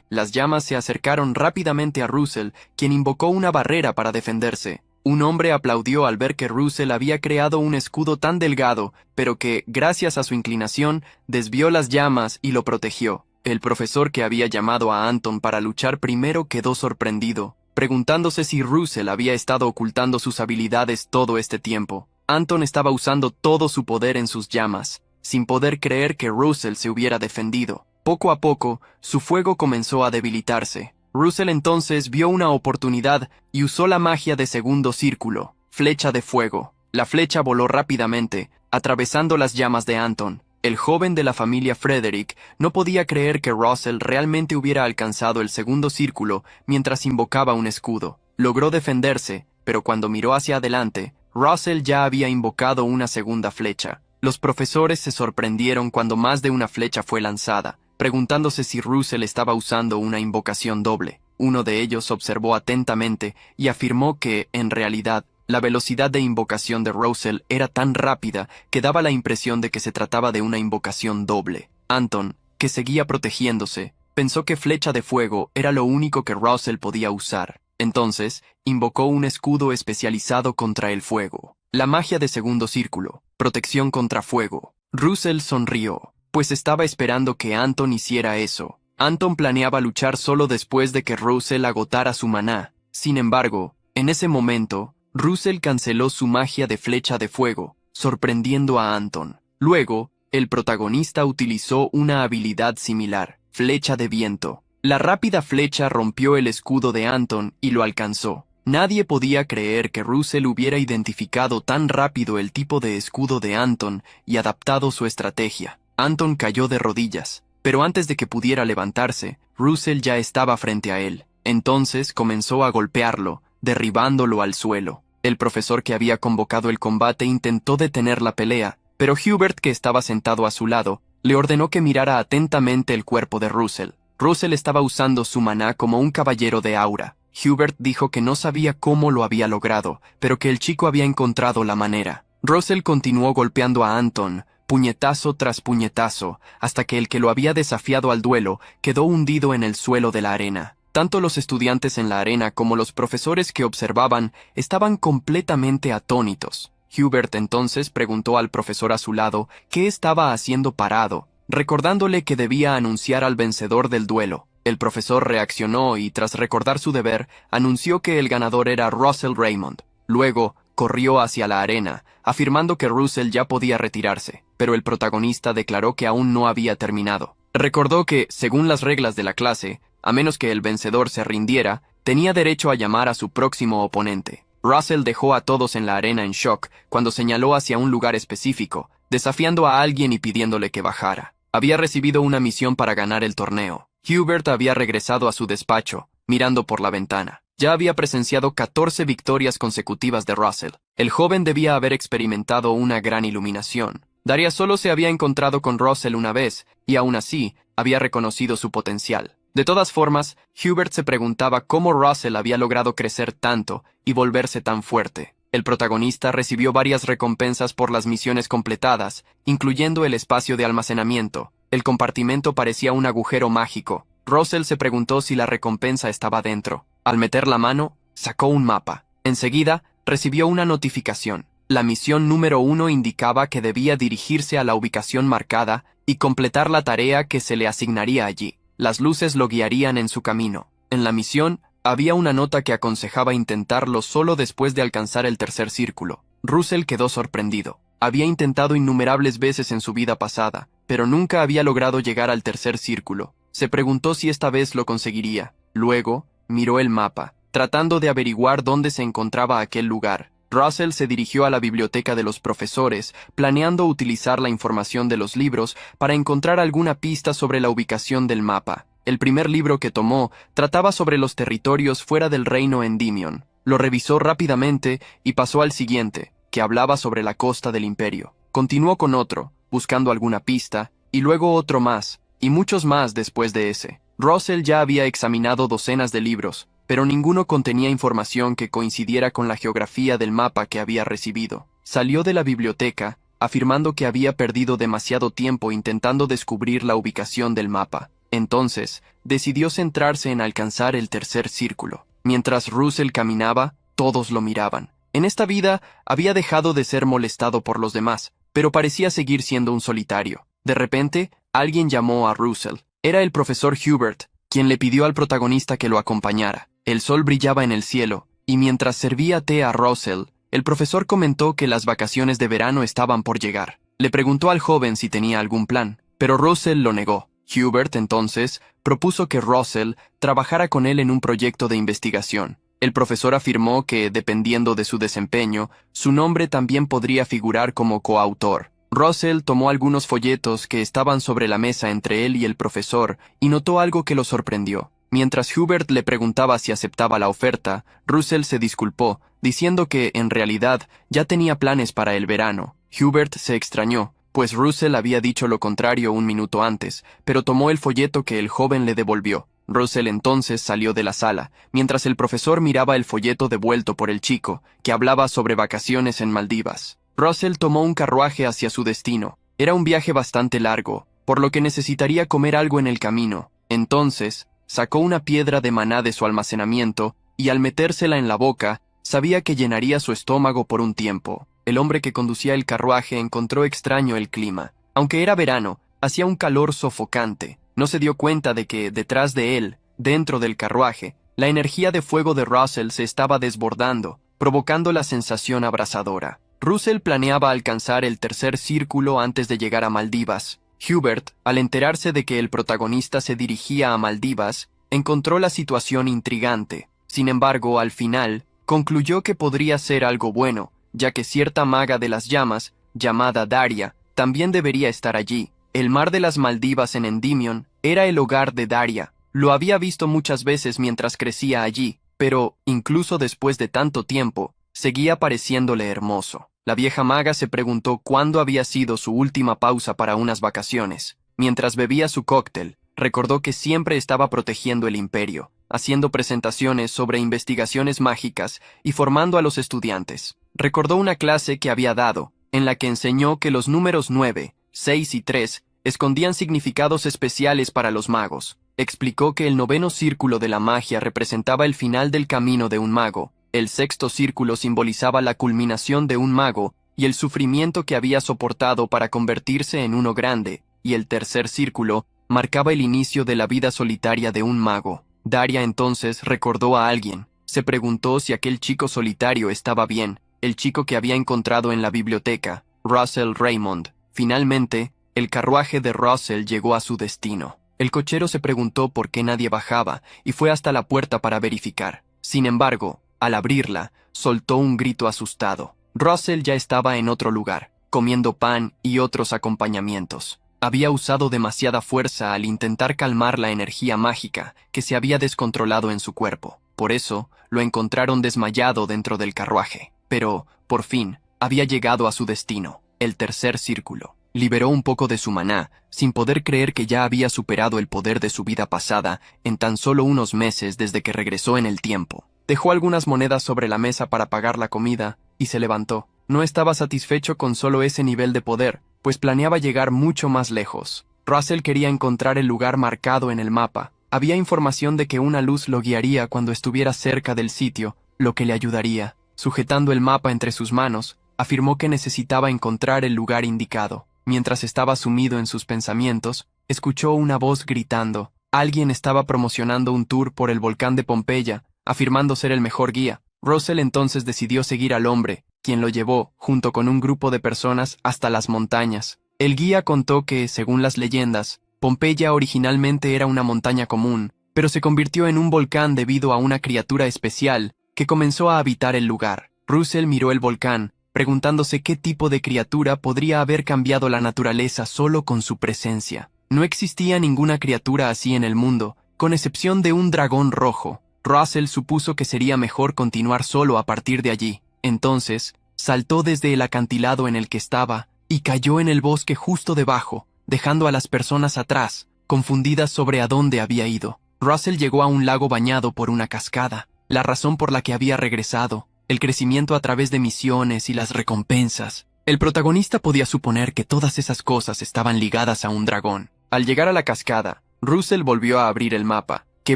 Las llamas se acercaron rápidamente a Russell, quien invocó una barrera para defenderse. Un hombre aplaudió al ver que Russell había creado un escudo tan delgado, pero que, gracias a su inclinación, desvió las llamas y lo protegió. El profesor que había llamado a Anton para luchar primero quedó sorprendido, preguntándose si Russell había estado ocultando sus habilidades todo este tiempo. Anton estaba usando todo su poder en sus llamas, sin poder creer que Russell se hubiera defendido. Poco a poco, su fuego comenzó a debilitarse. Russell entonces vio una oportunidad y usó la magia de segundo círculo, flecha de fuego. La flecha voló rápidamente, atravesando las llamas de Anton. El joven de la familia Frederick no podía creer que Russell realmente hubiera alcanzado el segundo círculo mientras invocaba un escudo. Logró defenderse, pero cuando miró hacia adelante, Russell ya había invocado una segunda flecha. Los profesores se sorprendieron cuando más de una flecha fue lanzada, preguntándose si Russell estaba usando una invocación doble. Uno de ellos observó atentamente y afirmó que, en realidad, la velocidad de invocación de Russell era tan rápida que daba la impresión de que se trataba de una invocación doble. Anton, que seguía protegiéndose, pensó que flecha de fuego era lo único que Russell podía usar. Entonces, invocó un escudo especializado contra el fuego. La magia de segundo círculo, protección contra fuego. Russell sonrió, pues estaba esperando que Anton hiciera eso. Anton planeaba luchar solo después de que Russell agotara su maná. Sin embargo, en ese momento, Russell canceló su magia de flecha de fuego, sorprendiendo a Anton. Luego, el protagonista utilizó una habilidad similar, flecha de viento. La rápida flecha rompió el escudo de Anton y lo alcanzó. Nadie podía creer que Russell hubiera identificado tan rápido el tipo de escudo de Anton y adaptado su estrategia. Anton cayó de rodillas, pero antes de que pudiera levantarse, Russell ya estaba frente a él. Entonces comenzó a golpearlo, derribándolo al suelo. El profesor que había convocado el combate intentó detener la pelea, pero Hubert, que estaba sentado a su lado, le ordenó que mirara atentamente el cuerpo de Russell. Russell estaba usando su maná como un caballero de aura. Hubert dijo que no sabía cómo lo había logrado, pero que el chico había encontrado la manera. Russell continuó golpeando a Anton, puñetazo tras puñetazo, hasta que el que lo había desafiado al duelo quedó hundido en el suelo de la arena. Tanto los estudiantes en la arena como los profesores que observaban estaban completamente atónitos. Hubert entonces preguntó al profesor a su lado qué estaba haciendo parado, recordándole que debía anunciar al vencedor del duelo. El profesor reaccionó y, tras recordar su deber, anunció que el ganador era Russell Raymond. Luego, corrió hacia la arena, afirmando que Russell ya podía retirarse, pero el protagonista declaró que aún no había terminado. Recordó que, según las reglas de la clase, a menos que el vencedor se rindiera, tenía derecho a llamar a su próximo oponente. Russell dejó a todos en la arena en shock cuando señaló hacia un lugar específico, desafiando a alguien y pidiéndole que bajara. Había recibido una misión para ganar el torneo. Hubert había regresado a su despacho, mirando por la ventana. Ya había presenciado 14 victorias consecutivas de Russell. El joven debía haber experimentado una gran iluminación. Daria solo se había encontrado con Russell una vez, y aún así, había reconocido su potencial. De todas formas, Hubert se preguntaba cómo Russell había logrado crecer tanto y volverse tan fuerte. El protagonista recibió varias recompensas por las misiones completadas, incluyendo el espacio de almacenamiento. El compartimento parecía un agujero mágico. Russell se preguntó si la recompensa estaba dentro. Al meter la mano, sacó un mapa. Enseguida, recibió una notificación. La misión número 1 indicaba que debía dirigirse a la ubicación marcada y completar la tarea que se le asignaría allí. Las luces lo guiarían en su camino. En la misión, había una nota que aconsejaba intentarlo solo después de alcanzar el tercer círculo. Russell quedó sorprendido. Había intentado innumerables veces en su vida pasada, pero nunca había logrado llegar al tercer círculo. Se preguntó si esta vez lo conseguiría. Luego, miró el mapa, tratando de averiguar dónde se encontraba aquel lugar. Russell se dirigió a la biblioteca de los profesores, planeando utilizar la información de los libros para encontrar alguna pista sobre la ubicación del mapa. El primer libro que tomó trataba sobre los territorios fuera del reino Endymion. Lo revisó rápidamente y pasó al siguiente, que hablaba sobre la costa del imperio. Continuó con otro, buscando alguna pista, y luego otro más, y muchos más después de ese. Russell ya había examinado docenas de libros, pero ninguno contenía información que coincidiera con la geografía del mapa que había recibido. Salió de la biblioteca, afirmando que había perdido demasiado tiempo intentando descubrir la ubicación del mapa. Entonces, decidió centrarse en alcanzar el tercer círculo. Mientras Russell caminaba, todos lo miraban. En esta vida, había dejado de ser molestado por los demás, pero parecía seguir siendo un solitario. De repente, alguien llamó a Russell. Era el profesor Hubert, quien le pidió al protagonista que lo acompañara. El sol brillaba en el cielo, y mientras servía té a Russell, el profesor comentó que las vacaciones de verano estaban por llegar. Le preguntó al joven si tenía algún plan, pero Russell lo negó. Hubert, entonces, propuso que Russell trabajara con él en un proyecto de investigación. El profesor afirmó que, dependiendo de su desempeño, su nombre también podría figurar como coautor. Russell tomó algunos folletos que estaban sobre la mesa entre él y el profesor y notó algo que lo sorprendió. Mientras Hubert le preguntaba si aceptaba la oferta, Russell se disculpó, diciendo que, en realidad, ya tenía planes para el verano. Hubert se extrañó, pues Russell había dicho lo contrario un minuto antes, pero tomó el folleto que el joven le devolvió. Russell entonces salió de la sala, mientras el profesor miraba el folleto devuelto por el chico, que hablaba sobre vacaciones en Maldivas. Russell tomó un carruaje hacia su destino. Era un viaje bastante largo, por lo que necesitaría comer algo en el camino. Entonces, sacó una piedra de maná de su almacenamiento, y al metérsela en la boca, sabía que llenaría su estómago por un tiempo. El hombre que conducía el carruaje encontró extraño el clima. Aunque era verano, hacía un calor sofocante. No se dio cuenta de que, detrás de él, dentro del carruaje, la energía de fuego de Russell se estaba desbordando, provocando la sensación abrasadora. Russell planeaba alcanzar el tercer círculo antes de llegar a Maldivas. Hubert, al enterarse de que el protagonista se dirigía a Maldivas, encontró la situación intrigante. Sin embargo, al final, concluyó que podría ser algo bueno, ya que cierta maga de las llamas, llamada Daria, también debería estar allí. El mar de las Maldivas en Endymion era el hogar de Daria. Lo había visto muchas veces mientras crecía allí, pero, incluso después de tanto tiempo, seguía pareciéndole hermoso. La vieja maga se preguntó cuándo había sido su última pausa para unas vacaciones. Mientras bebía su cóctel, recordó que siempre estaba protegiendo el imperio, haciendo presentaciones sobre investigaciones mágicas y formando a los estudiantes. Recordó una clase que había dado, en la que enseñó que los números 9, 6 y 3 escondían significados especiales para los magos. Explicó que el noveno círculo de la magia representaba el final del camino de un mago, el sexto círculo simbolizaba la culminación de un mago y el sufrimiento que había soportado para convertirse en uno grande, y el tercer círculo marcaba el inicio de la vida solitaria de un mago. Daria entonces recordó a alguien. Se preguntó si aquel chico solitario estaba bien, el chico que había encontrado en la biblioteca, Russell Raymond. Finalmente, el carruaje de Russell llegó a su destino. El cochero se preguntó por qué nadie bajaba y fue hasta la puerta para verificar. Sin embargo, al abrirla, soltó un grito asustado. Russell ya estaba en otro lugar, comiendo pan y otros acompañamientos. Había usado demasiada fuerza al intentar calmar la energía mágica que se había descontrolado en su cuerpo. Por eso, lo encontraron desmayado dentro del carruaje. Pero, por fin, había llegado a su destino, el tercer círculo. Liberó un poco de su maná, sin poder creer que ya había superado el poder de su vida pasada en tan solo unos meses desde que regresó en el tiempo. Dejó algunas monedas sobre la mesa para pagar la comida y se levantó. No estaba satisfecho con solo ese nivel de poder, pues planeaba llegar mucho más lejos. Russell quería encontrar el lugar marcado en el mapa. Había información de que una luz lo guiaría cuando estuviera cerca del sitio, lo que le ayudaría. Sujetando el mapa entre sus manos, afirmó que necesitaba encontrar el lugar indicado. Mientras estaba sumido en sus pensamientos, escuchó una voz gritando. Alguien estaba promocionando un tour por el volcán de Pompeya, afirmando ser el mejor guía. Russell entonces decidió seguir al hombre, quien lo llevó, junto con un grupo de personas, hasta las montañas. El guía contó que, según las leyendas, Pompeya originalmente era una montaña común, pero se convirtió en un volcán debido a una criatura especial que comenzó a habitar el lugar. Russell miró el volcán, preguntándose qué tipo de criatura podría haber cambiado la naturaleza solo con su presencia. No existía ninguna criatura así en el mundo, con excepción de un dragón rojo. Russell supuso que sería mejor continuar solo a partir de allí. Entonces, saltó desde el acantilado en el que estaba y cayó en el bosque justo debajo, dejando a las personas atrás, confundidas sobre a dónde había ido. Russell llegó a un lago bañado por una cascada, la razón por la que había regresado, el crecimiento a través de misiones y las recompensas. El protagonista podía suponer que todas esas cosas estaban ligadas a un dragón. Al llegar a la cascada, Russell volvió a abrir el mapa, que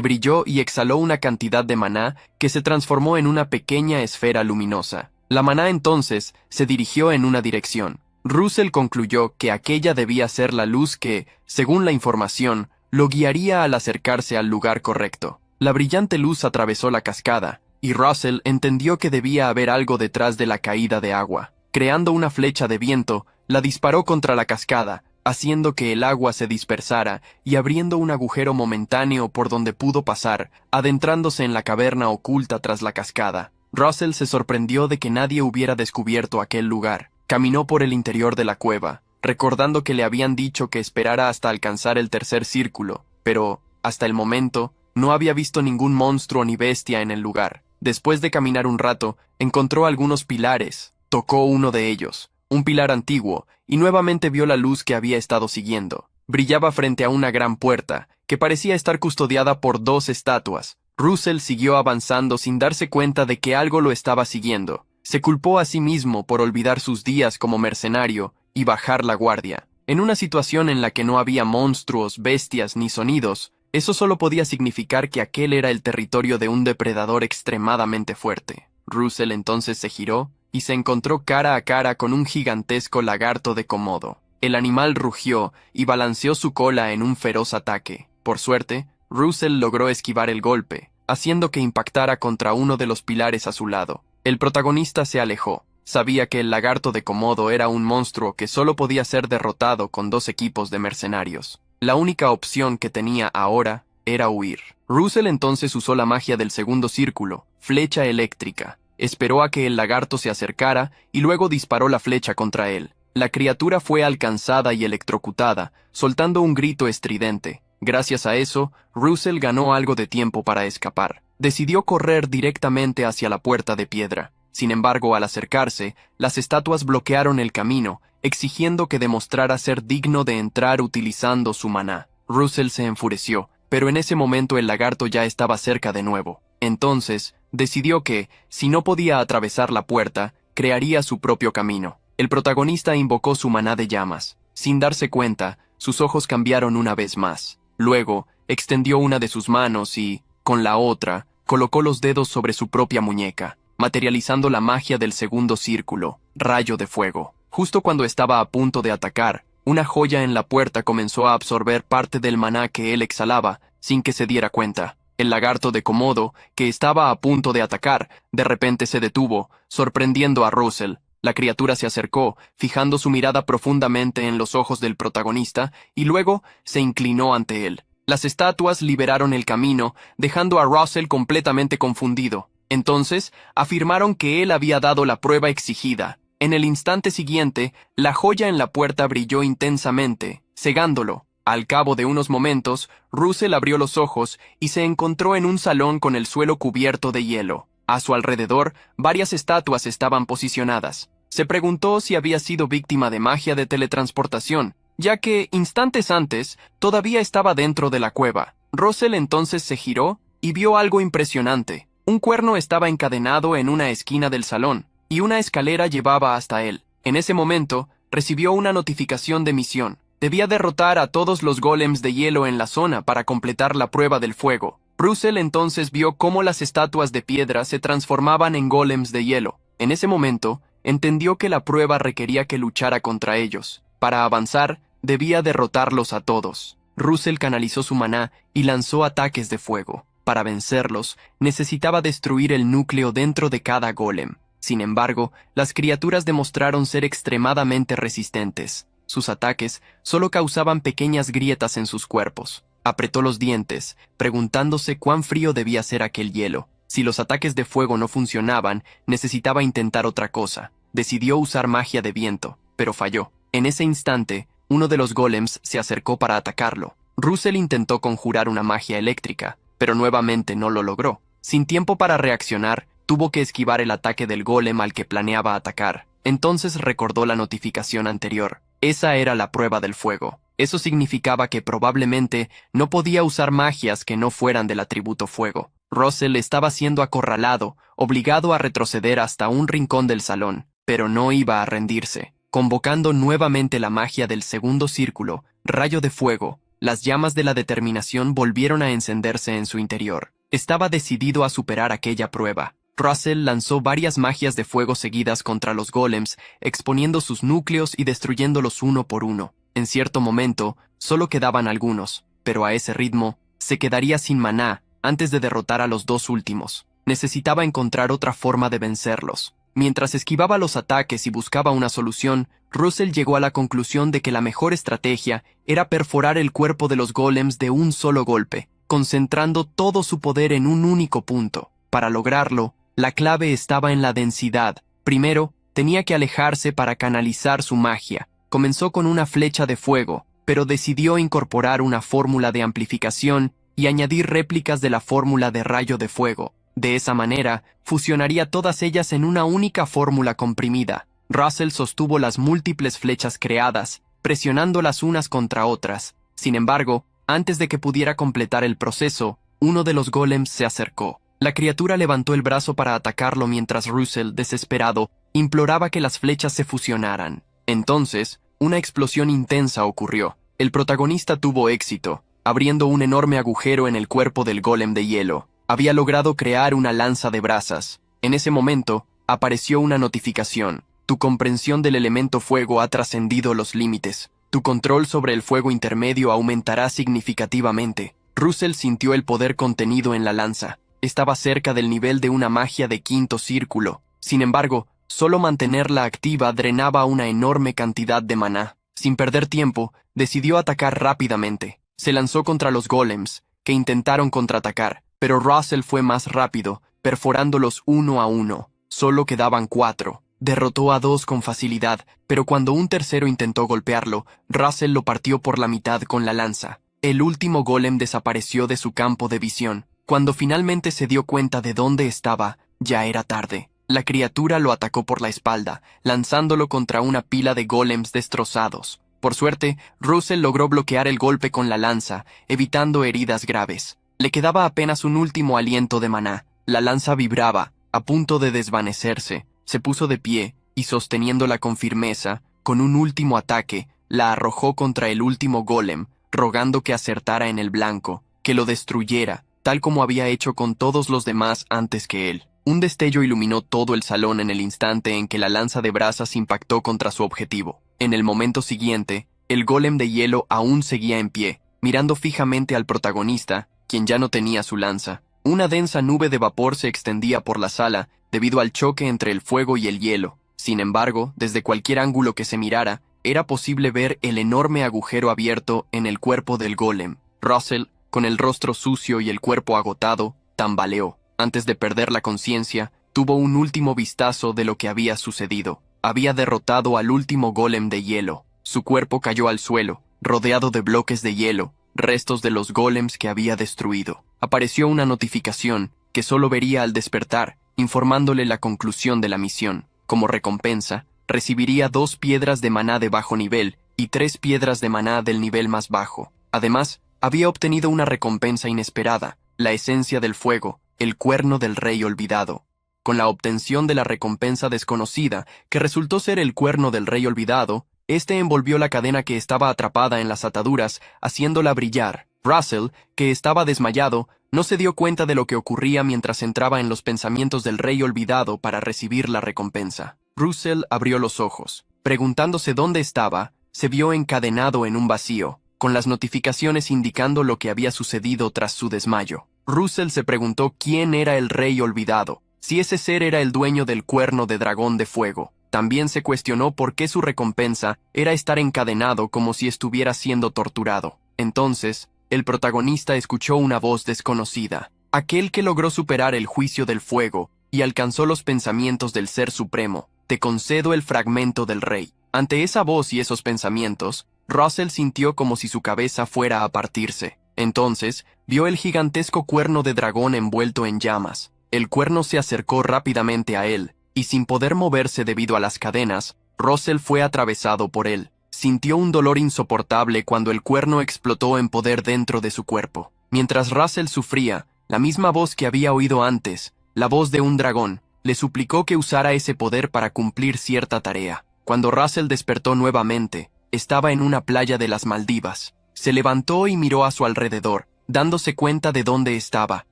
brilló y exhaló una cantidad de maná que se transformó en una pequeña esfera luminosa. La maná entonces se dirigió en una dirección. Russell concluyó que aquella debía ser la luz que, según la información, lo guiaría al acercarse al lugar correcto. La brillante luz atravesó la cascada, y Russell entendió que debía haber algo detrás de la caída de agua. Creando una flecha de viento, la disparó contra la cascada, haciendo que el agua se dispersara y abriendo un agujero momentáneo por donde pudo pasar, adentrándose en la caverna oculta tras la cascada. Russell se sorprendió de que nadie hubiera descubierto aquel lugar. Caminó por el interior de la cueva, recordando que le habían dicho que esperara hasta alcanzar el tercer círculo, pero, hasta el momento, no había visto ningún monstruo ni bestia en el lugar. Después de caminar un rato, encontró algunos pilares. Tocó uno de ellos, un pilar antiguo, y nuevamente vio la luz que había estado siguiendo. Brillaba frente a una gran puerta, que parecía estar custodiada por dos estatuas. Russell siguió avanzando sin darse cuenta de que algo lo estaba siguiendo. Se culpó a sí mismo por olvidar sus días como mercenario y bajar la guardia. En una situación en la que no había monstruos, bestias ni sonidos, eso solo podía significar que aquel era el territorio de un depredador extremadamente fuerte. Russell entonces se giró y se encontró cara a cara con un gigantesco lagarto de Komodo. El animal rugió y balanceó su cola en un feroz ataque. Por suerte, Russell logró esquivar el golpe, haciendo que impactara contra uno de los pilares a su lado. El protagonista se alejó. Sabía que el lagarto de Komodo era un monstruo que solo podía ser derrotado con dos equipos de mercenarios. La única opción que tenía ahora era huir. Russell entonces usó la magia del segundo círculo, flecha eléctrica. Esperó a que el lagarto se acercara y luego disparó la flecha contra él. La criatura fue alcanzada y electrocutada, soltando un grito estridente. Gracias a eso, Russell ganó algo de tiempo para escapar. Decidió correr directamente hacia la puerta de piedra. Sin embargo, al acercarse, las estatuas bloquearon el camino, exigiendo que demostrara ser digno de entrar utilizando su maná. Russell se enfureció, pero en ese momento el lagarto ya estaba cerca de nuevo. Entonces, decidió que, si no podía atravesar la puerta, crearía su propio camino. El protagonista invocó su maná de llamas. Sin darse cuenta, sus ojos cambiaron una vez más. Luego, extendió una de sus manos y, con la otra, colocó los dedos sobre su propia muñeca, materializando la magia del segundo círculo, rayo de fuego. Justo cuando estaba a punto de atacar, una joya en la puerta comenzó a absorber parte del maná que él exhalaba, sin que se diera cuenta. El lagarto de Komodo, que estaba a punto de atacar, de repente se detuvo, sorprendiendo a Russell. La criatura se acercó, fijando su mirada profundamente en los ojos del protagonista, y luego se inclinó ante él. Las estatuas liberaron el camino, dejando a Russell completamente confundido. Entonces, afirmaron que él había dado la prueba exigida. En el instante siguiente, la joya en la puerta brilló intensamente, cegándolo. Al cabo de unos momentos, Russell abrió los ojos y se encontró en un salón con el suelo cubierto de hielo. A su alrededor, varias estatuas estaban posicionadas. Se preguntó si había sido víctima de magia de teletransportación, ya que, instantes antes, todavía estaba dentro de la cueva. Russell entonces se giró y vio algo impresionante. Un cuerno estaba encadenado en una esquina del salón, y una escalera llevaba hasta él. En ese momento, recibió una notificación de misión. Debía derrotar a todos los golems de hielo en la zona para completar la prueba del fuego. Russell entonces vio cómo las estatuas de piedra se transformaban en golems de hielo. En ese momento, entendió que la prueba requería que luchara contra ellos. Para avanzar, debía derrotarlos a todos. Russell canalizó su maná y lanzó ataques de fuego. Para vencerlos, necesitaba destruir el núcleo dentro de cada golem. Sin embargo, las criaturas demostraron ser extremadamente resistentes. Sus ataques solo causaban pequeñas grietas en sus cuerpos. Apretó los dientes, preguntándose cuán frío debía ser aquel hielo. Si los ataques de fuego no funcionaban, necesitaba intentar otra cosa. Decidió usar magia de viento, pero falló. En ese instante, uno de los golems se acercó para atacarlo. Russell intentó conjurar una magia eléctrica, pero nuevamente no lo logró. Sin tiempo para reaccionar, tuvo que esquivar el ataque del golem al que planeaba atacar. Entonces recordó la notificación anterior. Esa era la prueba del fuego. Eso significaba que probablemente no podía usar magias que no fueran del atributo fuego. Russell estaba siendo acorralado, obligado a retroceder hasta un rincón del salón, pero no iba a rendirse. Convocando nuevamente la magia del segundo círculo, rayo de fuego, las llamas de la determinación volvieron a encenderse en su interior. Estaba decidido a superar aquella prueba. Russell lanzó varias magias de fuego seguidas contra los golems, exponiendo sus núcleos y destruyéndolos uno por uno. En cierto momento, solo quedaban algunos, pero a ese ritmo, se quedaría sin maná antes de derrotar a los dos últimos. Necesitaba encontrar otra forma de vencerlos. Mientras esquivaba los ataques y buscaba una solución, Russell llegó a la conclusión de que la mejor estrategia era perforar el cuerpo de los golems de un solo golpe, concentrando todo su poder en un único punto. Para lograrlo, la clave estaba en la densidad. Primero, tenía que alejarse para canalizar su magia. Comenzó con una flecha de fuego, pero decidió incorporar una fórmula de amplificación y añadir réplicas de la fórmula de rayo de fuego. De esa manera, fusionaría todas ellas en una única fórmula comprimida. Russell sostuvo las múltiples flechas creadas, presionándolas unas contra otras. Sin embargo, antes de que pudiera completar el proceso, uno de los golems se acercó. La criatura levantó el brazo para atacarlo mientras Russell, desesperado, imploraba que las flechas se fusionaran. Entonces, una explosión intensa ocurrió. El protagonista tuvo éxito, abriendo un enorme agujero en el cuerpo del golem de hielo. Había logrado crear una lanza de brasas. En ese momento, apareció una notificación. Tu comprensión del elemento fuego ha trascendido los límites. Tu control sobre el fuego intermedio aumentará significativamente. Russell sintió el poder contenido en la lanza. Estaba cerca del nivel de una magia de quinto círculo. Sin embargo, solo mantenerla activa drenaba una enorme cantidad de maná. Sin perder tiempo, decidió atacar rápidamente. Se lanzó contra los golems, que intentaron contraatacar, pero Russell fue más rápido, perforándolos uno a uno. Solo quedaban 4. Derrotó a 2 con facilidad, pero cuando un tercero intentó golpearlo, Russell lo partió por la mitad con la lanza. El último golem desapareció de su campo de visión. Cuando finalmente se dio cuenta de dónde estaba, ya era tarde. La criatura lo atacó por la espalda, lanzándolo contra una pila de golems destrozados. Por suerte, Russell logró bloquear el golpe con la lanza, evitando heridas graves. Le quedaba apenas un último aliento de maná. La lanza vibraba, a punto de desvanecerse. Se puso de pie y, sosteniéndola con firmeza, con un último ataque, la arrojó contra el último golem, rogando que acertara en el blanco, que lo destruyera, tal como había hecho con todos los demás antes que él. Un destello iluminó todo el salón en el instante en que la lanza de brasas impactó contra su objetivo. En el momento siguiente, el golem de hielo aún seguía en pie, mirando fijamente al protagonista, quien ya no tenía su lanza. Una densa nube de vapor se extendía por la sala debido al choque entre el fuego y el hielo. Sin embargo, desde cualquier ángulo que se mirara, era posible ver el enorme agujero abierto en el cuerpo del golem. Russell, con el rostro sucio y el cuerpo agotado, tambaleó. Antes de perder la conciencia, tuvo un último vistazo de lo que había sucedido. Había derrotado al último golem de hielo. Su cuerpo cayó al suelo, rodeado de bloques de hielo, restos de los golems que había destruido. Apareció una notificación, que solo vería al despertar, informándole la conclusión de la misión. Como recompensa, recibiría 2 piedras de maná de bajo nivel y 3 piedras de maná del nivel más bajo. Además, había obtenido una recompensa inesperada, la esencia del fuego, el cuerno del rey olvidado. Con la obtención de la recompensa desconocida, que resultó ser el cuerno del rey olvidado, este envolvió la cadena que estaba atrapada en las ataduras, haciéndola brillar. Russell, que estaba desmayado, no se dio cuenta de lo que ocurría mientras entraba en los pensamientos del rey olvidado para recibir la recompensa. Russell abrió los ojos. Preguntándose dónde estaba, se vio encadenado en un vacío, con las notificaciones indicando lo que había sucedido tras su desmayo. Russell se preguntó quién era el rey olvidado, si ese ser era el dueño del cuerno de dragón de fuego. También se cuestionó por qué su recompensa era estar encadenado como si estuviera siendo torturado. Entonces, el protagonista escuchó una voz desconocida, aquel que logró superar el juicio del fuego y alcanzó los pensamientos del Ser Supremo. Te concedo el fragmento del rey. Ante esa voz y esos pensamientos, Russell sintió como si su cabeza fuera a partirse. Entonces, vio el gigantesco cuerno de dragón envuelto en llamas. El cuerno se acercó rápidamente a él, y sin poder moverse debido a las cadenas, Russell fue atravesado por él. Sintió un dolor insoportable cuando el cuerno explotó en poder dentro de su cuerpo. Mientras Russell sufría, la misma voz que había oído antes, la voz de un dragón, le suplicó que usara ese poder para cumplir cierta tarea. Cuando Russell despertó nuevamente, estaba en una playa de las Maldivas. Se levantó y miró a su alrededor, dándose cuenta de dónde estaba.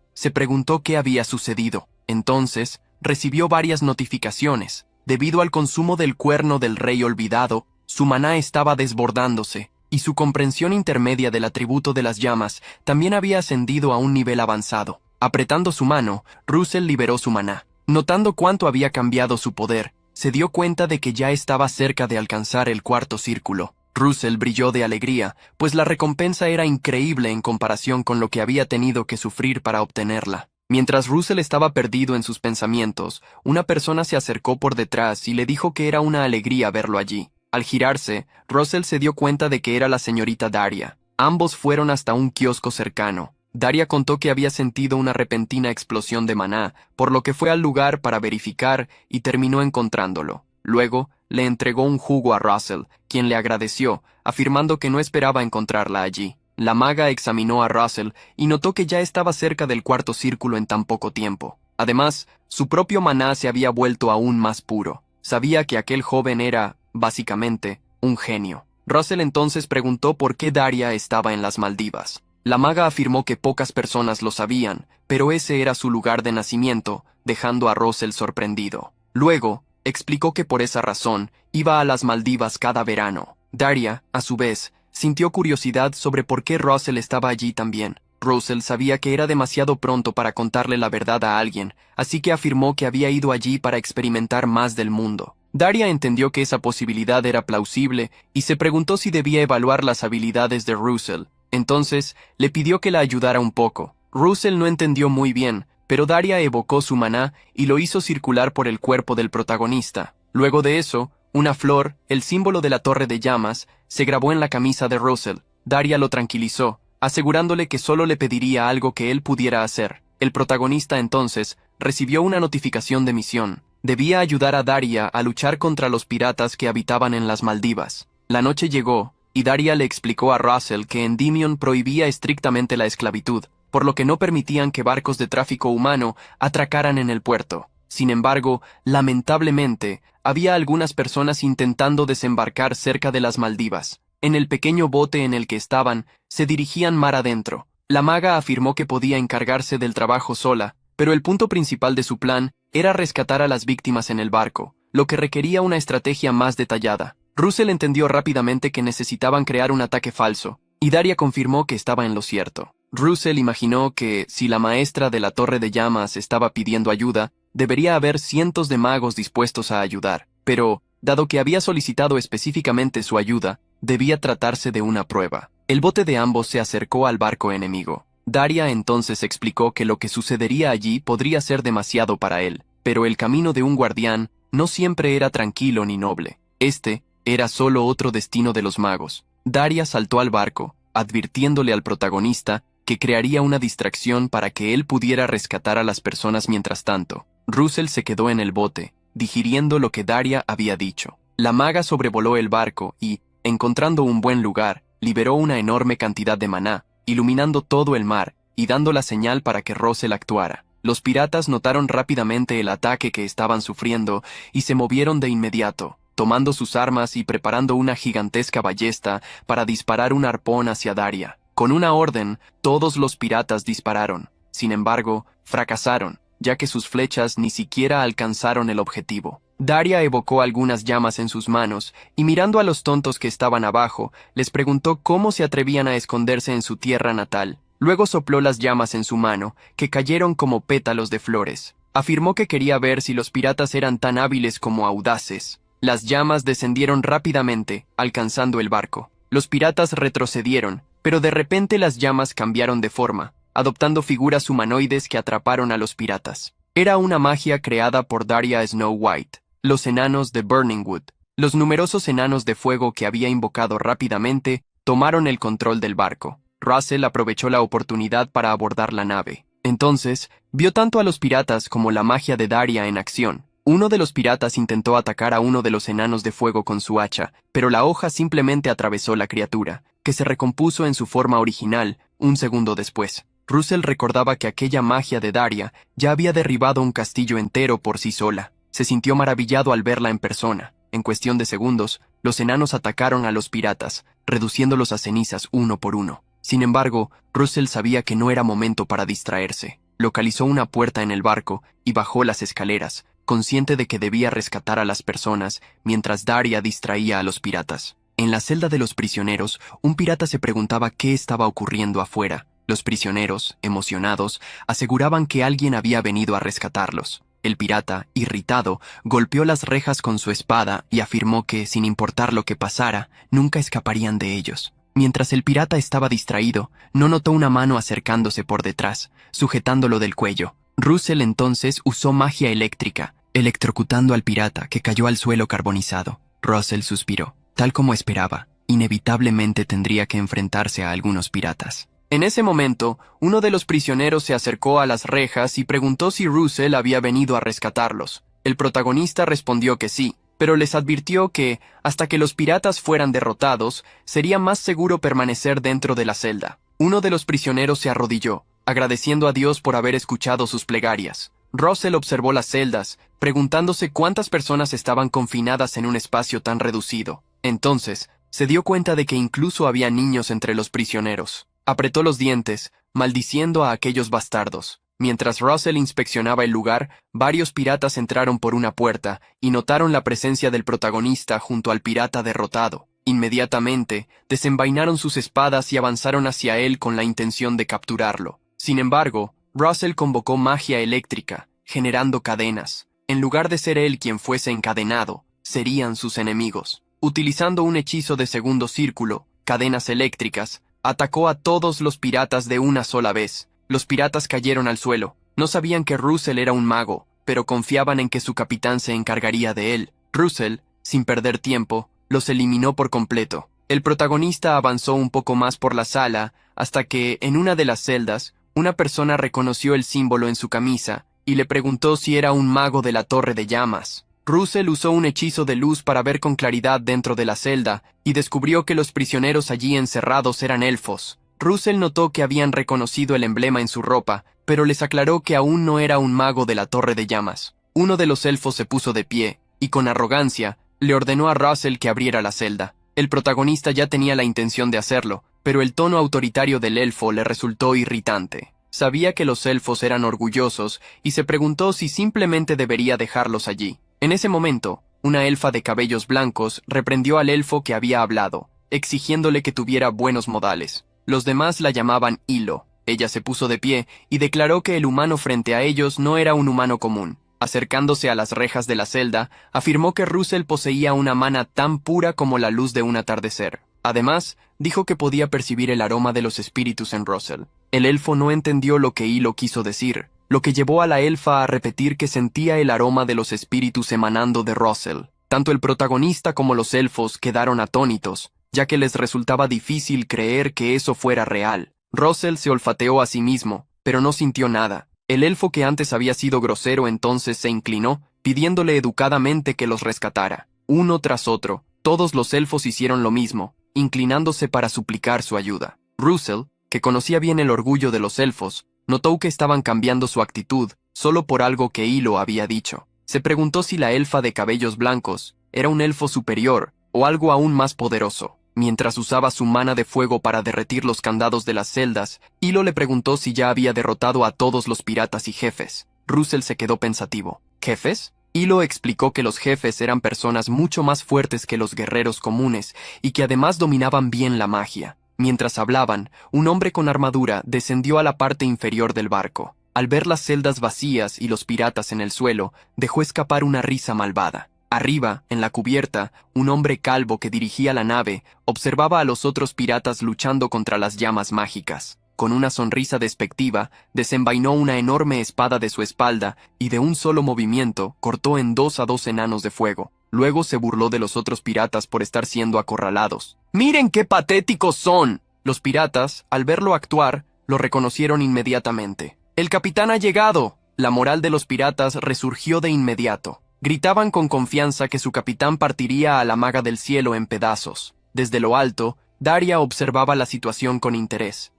Se preguntó qué había sucedido. Entonces, recibió varias notificaciones. Debido al consumo del cuerno del rey olvidado, su maná estaba desbordándose, y su comprensión intermedia del atributo de las llamas también había ascendido a un nivel avanzado. Apretando su mano, Russell liberó su maná. Notando cuánto había cambiado su poder, se dio cuenta de que ya estaba cerca de alcanzar el cuarto círculo. Russell brilló de alegría, pues la recompensa era increíble en comparación con lo que había tenido que sufrir para obtenerla. Mientras Russell estaba perdido en sus pensamientos, una persona se acercó por detrás y le dijo que era una alegría verlo allí. Al girarse, Russell se dio cuenta de que era la señorita Daria. Ambos fueron hasta un kiosco cercano. Daria contó que había sentido una repentina explosión de maná, por lo que fue al lugar para verificar y terminó encontrándolo. Luego, le entregó un jugo a Russell, quien le agradeció, afirmando que no esperaba encontrarla allí. La maga examinó a Russell y notó que ya estaba cerca del cuarto círculo en tan poco tiempo. Además, su propio maná se había vuelto aún más puro. Sabía que aquel joven era, básicamente, un genio. Russell entonces preguntó por qué Daria estaba en las Maldivas. La maga afirmó que pocas personas lo sabían, pero ese era su lugar de nacimiento, dejando a Russell sorprendido. Luego, explicó que por esa razón iba a las Maldivas cada verano. Daria, a su vez, sintió curiosidad sobre por qué Russell estaba allí también. Russell sabía que era demasiado pronto para contarle la verdad a alguien, así que afirmó que había ido allí para experimentar más del mundo. Daria entendió que esa posibilidad era plausible y se preguntó si debía evaluar las habilidades de Russell. Entonces, le pidió que la ayudara un poco. Russell no entendió muy bien, pero Daria evocó su maná y lo hizo circular por el cuerpo del protagonista. Luego de eso, una flor, el símbolo de la torre de llamas, se grabó en la camisa de Russell. Daria lo tranquilizó, asegurándole que solo le pediría algo que él pudiera hacer. El protagonista entonces recibió una notificación de misión. Debía ayudar a Daria a luchar contra los piratas que habitaban en las Maldivas. La noche llegó, y Daria le explicó a Russell que Endymion prohibía estrictamente la esclavitud, por lo que no permitían que barcos de tráfico humano atracaran en el puerto. Sin embargo, lamentablemente, había algunas personas intentando desembarcar cerca de las Maldivas. En el pequeño bote en el que estaban, se dirigían mar adentro. La maga afirmó que podía encargarse del trabajo sola, pero el punto principal de su plan era rescatar a las víctimas en el barco, lo que requería una estrategia más detallada. Russell entendió rápidamente que necesitaban crear un ataque falso, y Daria confirmó que estaba en lo cierto. Russell imaginó que, si la maestra de la Torre de Llamas estaba pidiendo ayuda, debería haber cientos de magos dispuestos a ayudar. Pero, dado que había solicitado específicamente su ayuda, debía tratarse de una prueba. El bote de ambos se acercó al barco enemigo. Daria entonces explicó que lo que sucedería allí podría ser demasiado para él, pero el camino de un guardián no siempre era tranquilo ni noble. Este era solo otro destino de los magos. Daria saltó al barco, advirtiéndole al protagonista que crearía una distracción para que él pudiera rescatar a las personas mientras tanto. Russell se quedó en el bote, digiriendo lo que Daria había dicho. La maga sobrevoló el barco y, encontrando un buen lugar, liberó una enorme cantidad de maná, iluminando todo el mar y dando la señal para que Russell actuara. Los piratas notaron rápidamente el ataque que estaban sufriendo y se movieron de inmediato, tomando sus armas y preparando una gigantesca ballesta para disparar un arpón hacia Daria. Con una orden, todos los piratas dispararon. Sin embargo, fracasaron, ya que sus flechas ni siquiera alcanzaron el objetivo. Daria evocó algunas llamas en sus manos, y mirando a los tontos que estaban abajo, les preguntó cómo se atrevían a esconderse en su tierra natal. Luego sopló las llamas en su mano, que cayeron como pétalos de flores. Afirmó que quería ver si los piratas eran tan hábiles como audaces. Las llamas descendieron rápidamente, alcanzando el barco. Los piratas retrocedieron, pero de repente las llamas cambiaron de forma, adoptando figuras humanoides que atraparon a los piratas. Era una magia creada por Daria Snow White, los enanos de Burningwood. Los numerosos enanos de fuego que había invocado rápidamente tomaron el control del barco. Russell aprovechó la oportunidad para abordar la nave. Entonces, vio tanto a los piratas como la magia de Daria en acción. Uno de los piratas intentó atacar a uno de los enanos de fuego con su hacha, pero la hoja simplemente atravesó la criatura, que se recompuso en su forma original un segundo después. Russell recordaba que aquella magia de Daria ya había derribado un castillo entero por sí sola. Se sintió maravillado al verla en persona. En cuestión de segundos, los enanos atacaron a los piratas, reduciéndolos a cenizas uno por uno. Sin embargo, Russell sabía que no era momento para distraerse. Localizó una puerta en el barco y bajó las escaleras, consciente de que debía rescatar a las personas mientras Daria distraía a los piratas. En la celda de los prisioneros, un pirata se preguntaba qué estaba ocurriendo afuera. Los prisioneros, emocionados, aseguraban que alguien había venido a rescatarlos. El pirata, irritado, golpeó las rejas con su espada y afirmó que, sin importar lo que pasara, nunca escaparían de ellos. Mientras el pirata estaba distraído, no notó una mano acercándose por detrás, sujetándolo del cuello. Russell entonces usó magia eléctrica, electrocutando al pirata, que cayó al suelo carbonizado. Russell suspiró. Tal como esperaba, inevitablemente tendría que enfrentarse a algunos piratas. En ese momento, uno de los prisioneros se acercó a las rejas y preguntó si Russell había venido a rescatarlos. El protagonista respondió que sí, pero les advirtió que, hasta que los piratas fueran derrotados, sería más seguro permanecer dentro de la celda. Uno de los prisioneros se arrodilló, agradeciendo a Dios por haber escuchado sus plegarias. Russell observó las celdas, preguntándose cuántas personas estaban confinadas en un espacio tan reducido. Entonces, se dio cuenta de que incluso había niños entre los prisioneros. Apretó los dientes, maldiciendo a aquellos bastardos. Mientras Russell inspeccionaba el lugar, varios piratas entraron por una puerta y notaron la presencia del protagonista junto al pirata derrotado. Inmediatamente, desenvainaron sus espadas y avanzaron hacia él con la intención de capturarlo. Sin embargo, Russell convocó magia eléctrica, generando cadenas. En lugar de ser él quien fuese encadenado, serían sus enemigos. Utilizando un hechizo de segundo círculo, cadenas eléctricas, atacó a todos los piratas de una sola vez. Los piratas cayeron al suelo. No sabían que Russell era un mago, pero confiaban en que su capitán se encargaría de él. Russell, sin perder tiempo, los eliminó por completo. El protagonista avanzó un poco más por la sala, hasta que, en una de las celdas, una persona reconoció el símbolo en su camisa y le preguntó si era un mago de la Torre de Llamas. Russell usó un hechizo de luz para ver con claridad dentro de la celda y descubrió que los prisioneros allí encerrados eran elfos. Russell notó que habían reconocido el emblema en su ropa, pero les aclaró que aún no era un mago de la Torre de Llamas. Uno de los elfos se puso de pie y, con arrogancia, le ordenó a Russell que abriera la celda. El protagonista ya tenía la intención de hacerlo, pero el tono autoritario del elfo le resultó irritante. Sabía que los elfos eran orgullosos y se preguntó si simplemente debería dejarlos allí. En ese momento, una elfa de cabellos blancos reprendió al elfo que había hablado, exigiéndole que tuviera buenos modales. Los demás la llamaban Hilo. Ella se puso de pie y declaró que el humano frente a ellos no era un humano común. Acercándose a las rejas de la celda, afirmó que Russell poseía una mana tan pura como la luz de un atardecer. Además, dijo que podía percibir el aroma de los espíritus en Russell. El elfo no entendió lo que Hilo quiso decir, lo que llevó a la elfa a repetir que sentía el aroma de los espíritus emanando de Russell. Tanto el protagonista como los elfos quedaron atónitos, ya que les resultaba difícil creer que eso fuera real. Russell se olfateó a sí mismo, pero no sintió nada. El elfo que antes había sido grosero entonces se inclinó, pidiéndole educadamente que los rescatara. Uno tras otro, todos los elfos hicieron lo mismo, inclinándose para suplicar su ayuda. Russell, que conocía bien el orgullo de los elfos, notó que estaban cambiando su actitud solo por algo que Hilo había dicho. Se preguntó si la elfa de cabellos blancos era un elfo superior o algo aún más poderoso. Mientras usaba su mana de fuego para derretir los candados de las celdas, Hilo le preguntó si ya había derrotado a todos los piratas y jefes. Russell se quedó pensativo. ¿Jefes? Hilo explicó que los jefes eran personas mucho más fuertes que los guerreros comunes y que además dominaban bien la magia. Mientras hablaban, un hombre con armadura descendió a la parte inferior del barco. Al ver las celdas vacías y los piratas en el suelo, dejó escapar una risa malvada. Arriba, en la cubierta, un hombre calvo que dirigía la nave observaba a los otros piratas luchando contra las llamas mágicas. Con una sonrisa despectiva, desenvainó una enorme espada de su espalda y de un solo movimiento cortó en dos a dos enanos de fuego. Luego se burló de los otros piratas por estar siendo acorralados. ¡Miren qué patéticos son! Los piratas, al verlo actuar, lo reconocieron inmediatamente. ¡El capitán ha llegado! La moral de los piratas resurgió de inmediato. Gritaban con confianza que su capitán partiría a la maga del cielo en pedazos. Desde lo alto, Daria observaba la situación con interés.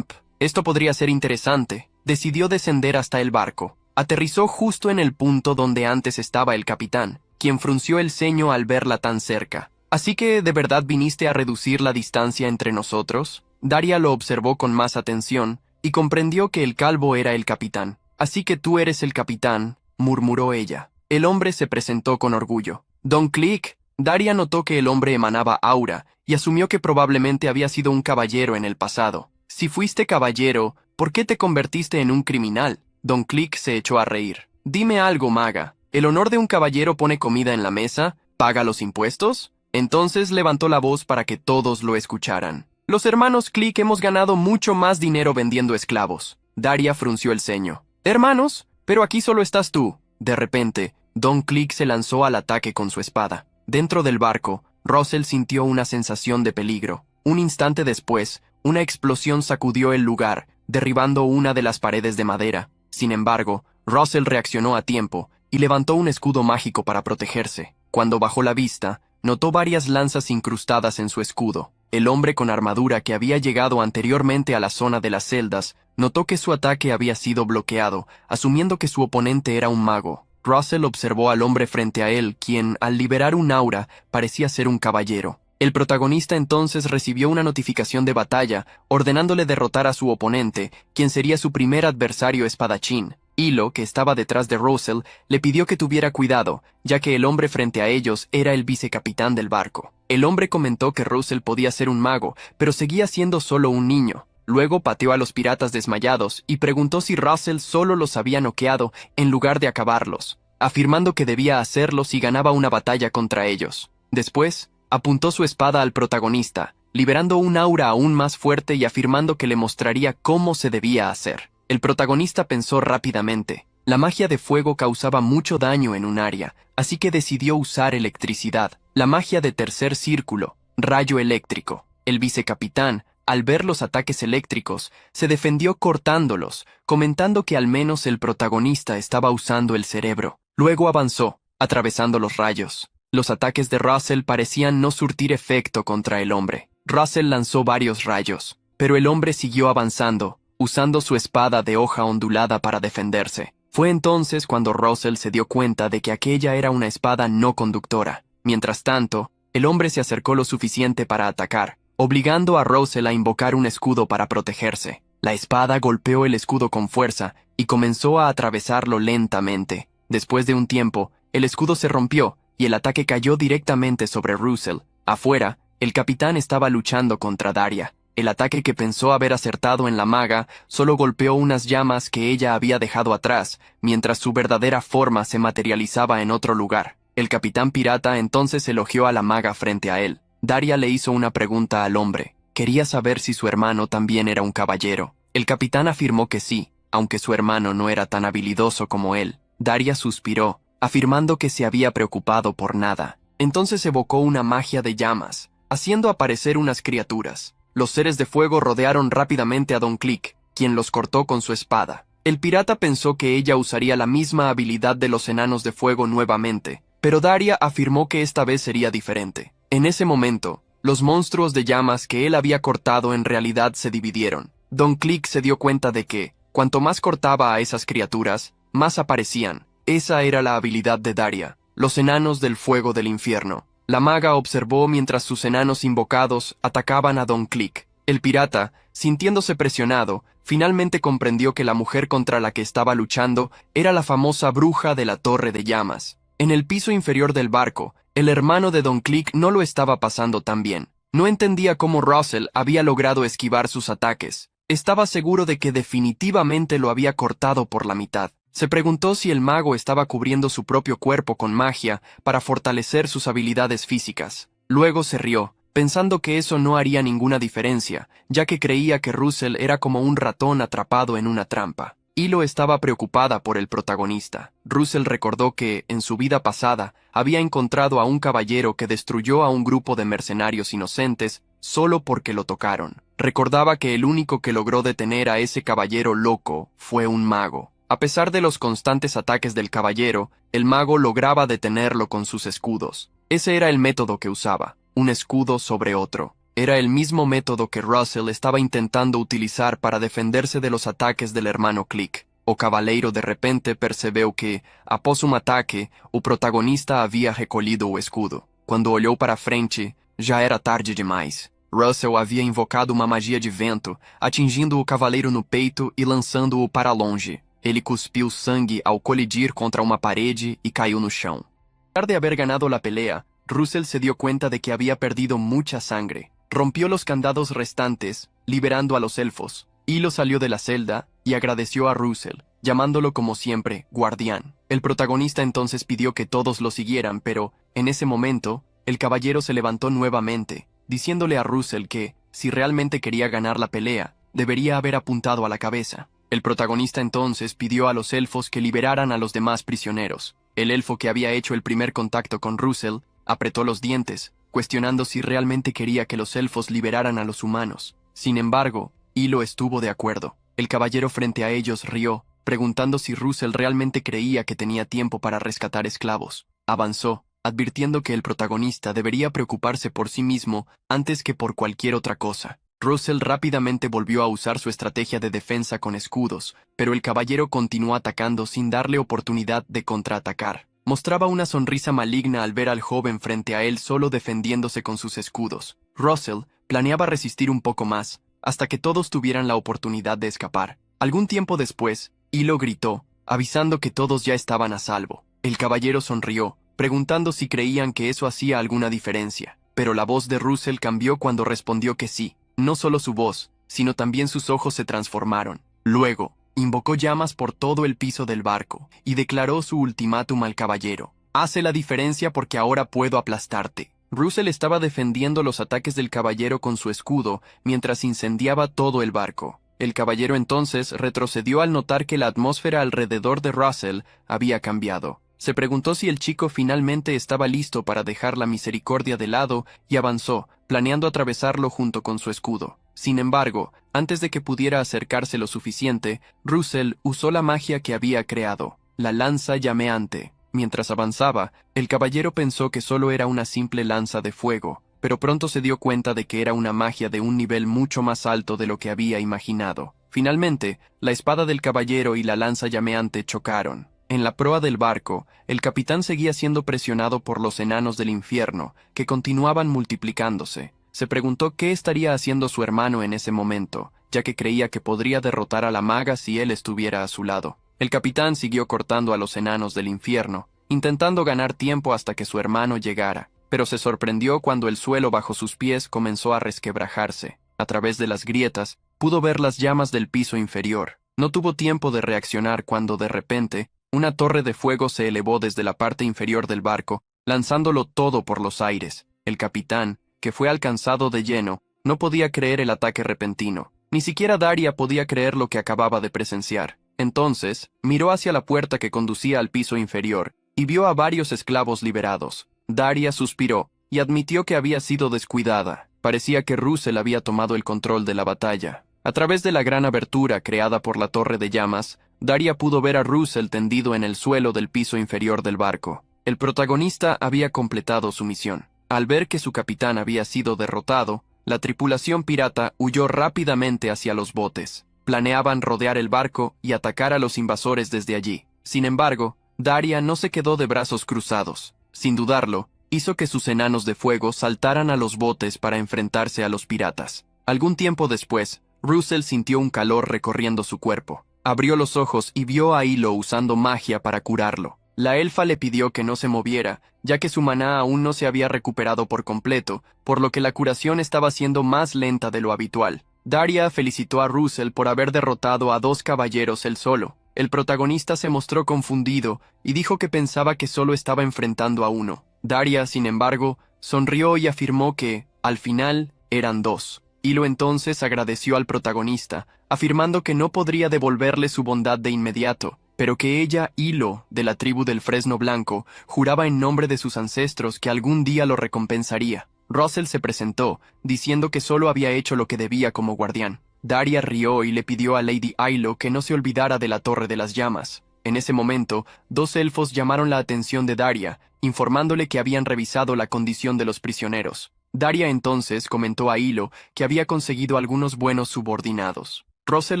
Esto podría ser interesante. Decidió descender hasta el barco. Aterrizó justo en el punto donde antes estaba el capitán, quien frunció el ceño al verla tan cerca. ¿Así que de verdad viniste a reducir la distancia entre nosotros? Daria lo observó con más atención y comprendió que el calvo era el capitán. Así que tú eres el capitán, murmuró ella. El hombre se presentó con orgullo. Don Click. Daria notó que el hombre emanaba aura y asumió que probablemente había sido un caballero en el pasado. Si fuiste caballero, ¿por qué te convertiste en un criminal? Don Click se echó a reír. Dime algo, maga. ¿El honor de un caballero pone comida en la mesa? ¿Paga los impuestos? Entonces levantó la voz para que todos lo escucharan. Los hermanos Click hemos ganado mucho más dinero vendiendo esclavos. Daria frunció el ceño. ¿Hermanos? Pero aquí solo estás tú. De repente, Don Click se lanzó al ataque con su espada. Dentro del barco, Russell sintió una sensación de peligro. Un instante después, una explosión sacudió el lugar, derribando una de las paredes de madera. Sin embargo, Russell reaccionó a tiempo y levantó un escudo mágico para protegerse. Cuando bajó la vista, notó varias lanzas incrustadas en su escudo. El hombre con armadura que había llegado anteriormente a la zona de las celdas notó que su ataque había sido bloqueado, asumiendo que su oponente era un mago. Russell observó al hombre frente a él, quien, al liberar un aura, parecía ser un caballero. El protagonista entonces recibió una notificación de batalla, ordenándole derrotar a su oponente, quien sería su primer adversario espadachín. Hilo, que estaba detrás de Russell, le pidió que tuviera cuidado, ya que el hombre frente a ellos era el vicecapitán del barco. El hombre comentó que Russell podía ser un mago, pero seguía siendo solo un niño. Luego pateó a los piratas desmayados y preguntó si Russell solo los había noqueado en lugar de acabarlos, afirmando que debía hacerlo si ganaba una batalla contra ellos. Después, apuntó su espada al protagonista, liberando un aura aún más fuerte y afirmando que le mostraría cómo se debía hacer. El protagonista pensó rápidamente. La magia de fuego causaba mucho daño en un área, así que decidió usar electricidad. La magia de tercer círculo, rayo eléctrico. El vicecapitán, al ver los ataques eléctricos, se defendió cortándolos, comentando que al menos el protagonista estaba usando el cerebro. Luego avanzó, atravesando los rayos. Los ataques de Russell parecían no surtir efecto contra el hombre. Russell lanzó varios rayos, pero el hombre siguió avanzando, usando su espada de hoja ondulada para defenderse. Fue entonces cuando Russell se dio cuenta de que aquella era una espada no conductora. Mientras tanto, el hombre se acercó lo suficiente para atacar, obligando a Russell a invocar un escudo para protegerse. La espada golpeó el escudo con fuerza y comenzó a atravesarlo lentamente. Después de un tiempo, el escudo se rompió y el ataque cayó directamente sobre Russell. Afuera, el capitán estaba luchando contra Daria. El ataque que pensó haber acertado en la maga solo golpeó unas llamas que ella había dejado atrás, mientras su verdadera forma se materializaba en otro lugar. El capitán pirata entonces elogió a la maga frente a él. Daria le hizo una pregunta al hombre. Quería saber si su hermano también era un caballero. El capitán afirmó que sí, aunque su hermano no era tan habilidoso como él. Daria suspiró, afirmando que se había preocupado por nada. Entonces evocó una magia de llamas, haciendo aparecer unas criaturas. Los seres de fuego rodearon rápidamente a Don Click, quien los cortó con su espada. El pirata pensó que ella usaría la misma habilidad de los enanos de fuego nuevamente, pero Daria afirmó que esta vez sería diferente. En ese momento, los monstruos de llamas que él había cortado en realidad se dividieron. Don Click se dio cuenta de que, cuanto más cortaba a esas criaturas, más aparecían. Esa era la habilidad de Daria, los enanos del fuego del infierno. La maga observó mientras sus enanos invocados atacaban a Don Click. El pirata, sintiéndose presionado, finalmente comprendió que la mujer contra la que estaba luchando era la famosa bruja de la Torre de Llamas. En el piso inferior del barco, el hermano de Don Click no lo estaba pasando tan bien. No entendía cómo Russell había logrado esquivar sus ataques. Estaba seguro de que definitivamente lo había cortado por la mitad. Se preguntó si el mago estaba cubriendo su propio cuerpo con magia para fortalecer sus habilidades físicas. Luego se rió, pensando que eso no haría ninguna diferencia, ya que creía que Russell era como un ratón atrapado en una trampa. Hilo estaba preocupada por el protagonista. Russell recordó que, en su vida pasada, había encontrado a un caballero que destruyó a un grupo de mercenarios inocentes solo porque lo tocaron. Recordaba que el único que logró detener a ese caballero loco fue un mago. A pesar de los constantes ataques del caballero, el mago lograba detenerlo con sus escudos. Ese era el método que usaba, un escudo sobre otro. Era el mismo método que Russell estaba intentando utilizar para defenderse de los ataques del hermano Click. O cavaleiro de repente percebeu que, após um ataque, o protagonista havia recolhido o escudo. Quando olhou para frente, já era tarde demais. Russell havia invocado uma magia de vento, atingindo o cavaleiro no peito e lançando-o para longe. Ele cuspiu sangue ao colidir contra uma parede y cayó no chão. A pesar de haber ganado la pelea, Russell se dio cuenta de que había perdido mucha sangre. Rompió los candados restantes, liberando a los elfos. Hilo salió de la celda y agradeció a Russell. llamándolo como siempre, guardián. El protagonista entonces pidió que todos lo siguieran, pero, en ese momento, el caballero se levantó nuevamente, diciéndole a Russell que, si realmente quería ganar la pelea, debería haber apuntado a la cabeza. El protagonista entonces pidió a los elfos que liberaran a los demás prisioneros. El elfo que había hecho el primer contacto con Russell apretó los dientes, cuestionando si realmente quería que los elfos liberaran a los humanos. Sin embargo, Hilo estuvo de acuerdo. El caballero frente a ellos rió, preguntando si Russell realmente creía que tenía tiempo para rescatar esclavos. Avanzó, advirtiendo que el protagonista debería preocuparse por sí mismo antes que por cualquier otra cosa. Russell rápidamente volvió a usar su estrategia de defensa con escudos, pero el caballero continuó atacando sin darle oportunidad de contraatacar. Mostraba una sonrisa maligna al ver al joven frente a él solo defendiéndose con sus escudos. Russell planeaba resistir un poco más, hasta que todos tuvieran la oportunidad de escapar. Algún tiempo después, Hilo gritó, avisando que todos ya estaban a salvo. El caballero sonrió, preguntando si creían que eso hacía alguna diferencia, pero la voz de Russell cambió cuando respondió que sí. No solo su voz, sino también sus ojos se transformaron. Luego, invocó llamas por todo el piso del barco, y declaró su ultimátum al caballero. Hace la diferencia porque ahora puedo aplastarte. Russell estaba defendiendo los ataques del caballero con su escudo, mientras incendiaba todo el barco. El caballero entonces retrocedió al notar que la atmósfera alrededor de Russell había cambiado. Se preguntó si el chico finalmente estaba listo para dejar la misericordia de lado y avanzó, planeando atravesarlo junto con su escudo. Sin embargo, antes de que pudiera acercarse lo suficiente, Russell usó la magia que había creado, la lanza llameante. Mientras avanzaba, el caballero pensó que solo era una simple lanza de fuego, pero pronto se dio cuenta de que era una magia de un nivel mucho más alto de lo que había imaginado. Finalmente, la espada del caballero y la lanza llameante chocaron. En la proa del barco, el capitán seguía siendo presionado por los enanos del infierno, que continuaban multiplicándose. Se preguntó qué estaría haciendo su hermano en ese momento, ya que creía que podría derrotar a la maga si él estuviera a su lado. El capitán siguió cortando a los enanos del infierno, intentando ganar tiempo hasta que su hermano llegara, pero se sorprendió cuando el suelo bajo sus pies comenzó a resquebrajarse. A través de las grietas, pudo ver las llamas del piso inferior. No tuvo tiempo de reaccionar cuando, de repente, una torre de fuego se elevó desde la parte inferior del barco, lanzándolo todo por los aires. El capitán, que fue alcanzado de lleno, no podía creer el ataque repentino. Ni siquiera Daria podía creer lo que acababa de presenciar. Entonces, miró hacia la puerta que conducía al piso inferior, y vio a varios esclavos liberados. Daria suspiró, y admitió que había sido descuidada. Parecía que Russell había tomado el control de la batalla. A través de la gran abertura creada por la torre de llamas, Daria pudo ver a Russell tendido en el suelo del piso inferior del barco. El protagonista había completado su misión. Al ver que su capitán había sido derrotado, la tripulación pirata huyó rápidamente hacia los botes. Planeaban rodear el barco y atacar a los invasores desde allí. Sin embargo, Daria no se quedó de brazos cruzados. Sin dudarlo, hizo que sus enanos de fuego saltaran a los botes para enfrentarse a los piratas. Algún tiempo después, Russell sintió un calor recorriendo su cuerpo. Abrió los ojos y vio a Hilo usando magia para curarlo. La elfa le pidió que no se moviera, ya que su maná aún no se había recuperado por completo, por lo que la curación estaba siendo más lenta de lo habitual. Daria felicitó a Russell por haber derrotado a 2 caballeros él solo. El protagonista se mostró confundido y dijo que pensaba que solo estaba enfrentando a uno. Daria, sin embargo, sonrió y afirmó que, al final, eran 2. Hilo entonces agradeció al protagonista, afirmando que no podría devolverle su bondad de inmediato, pero que ella, Hilo, de la tribu del Fresno Blanco, juraba en nombre de sus ancestros que algún día lo recompensaría. Russell se presentó, diciendo que solo había hecho lo que debía como guardián. Daria rió y le pidió a Lady Hilo que no se olvidara de la Torre de las Llamas. En ese momento, 2 elfos llamaron la atención de Daria, informándole que habían revisado la condición de los prisioneros. Daria entonces comentó a Hilo que había conseguido algunos buenos subordinados. Russell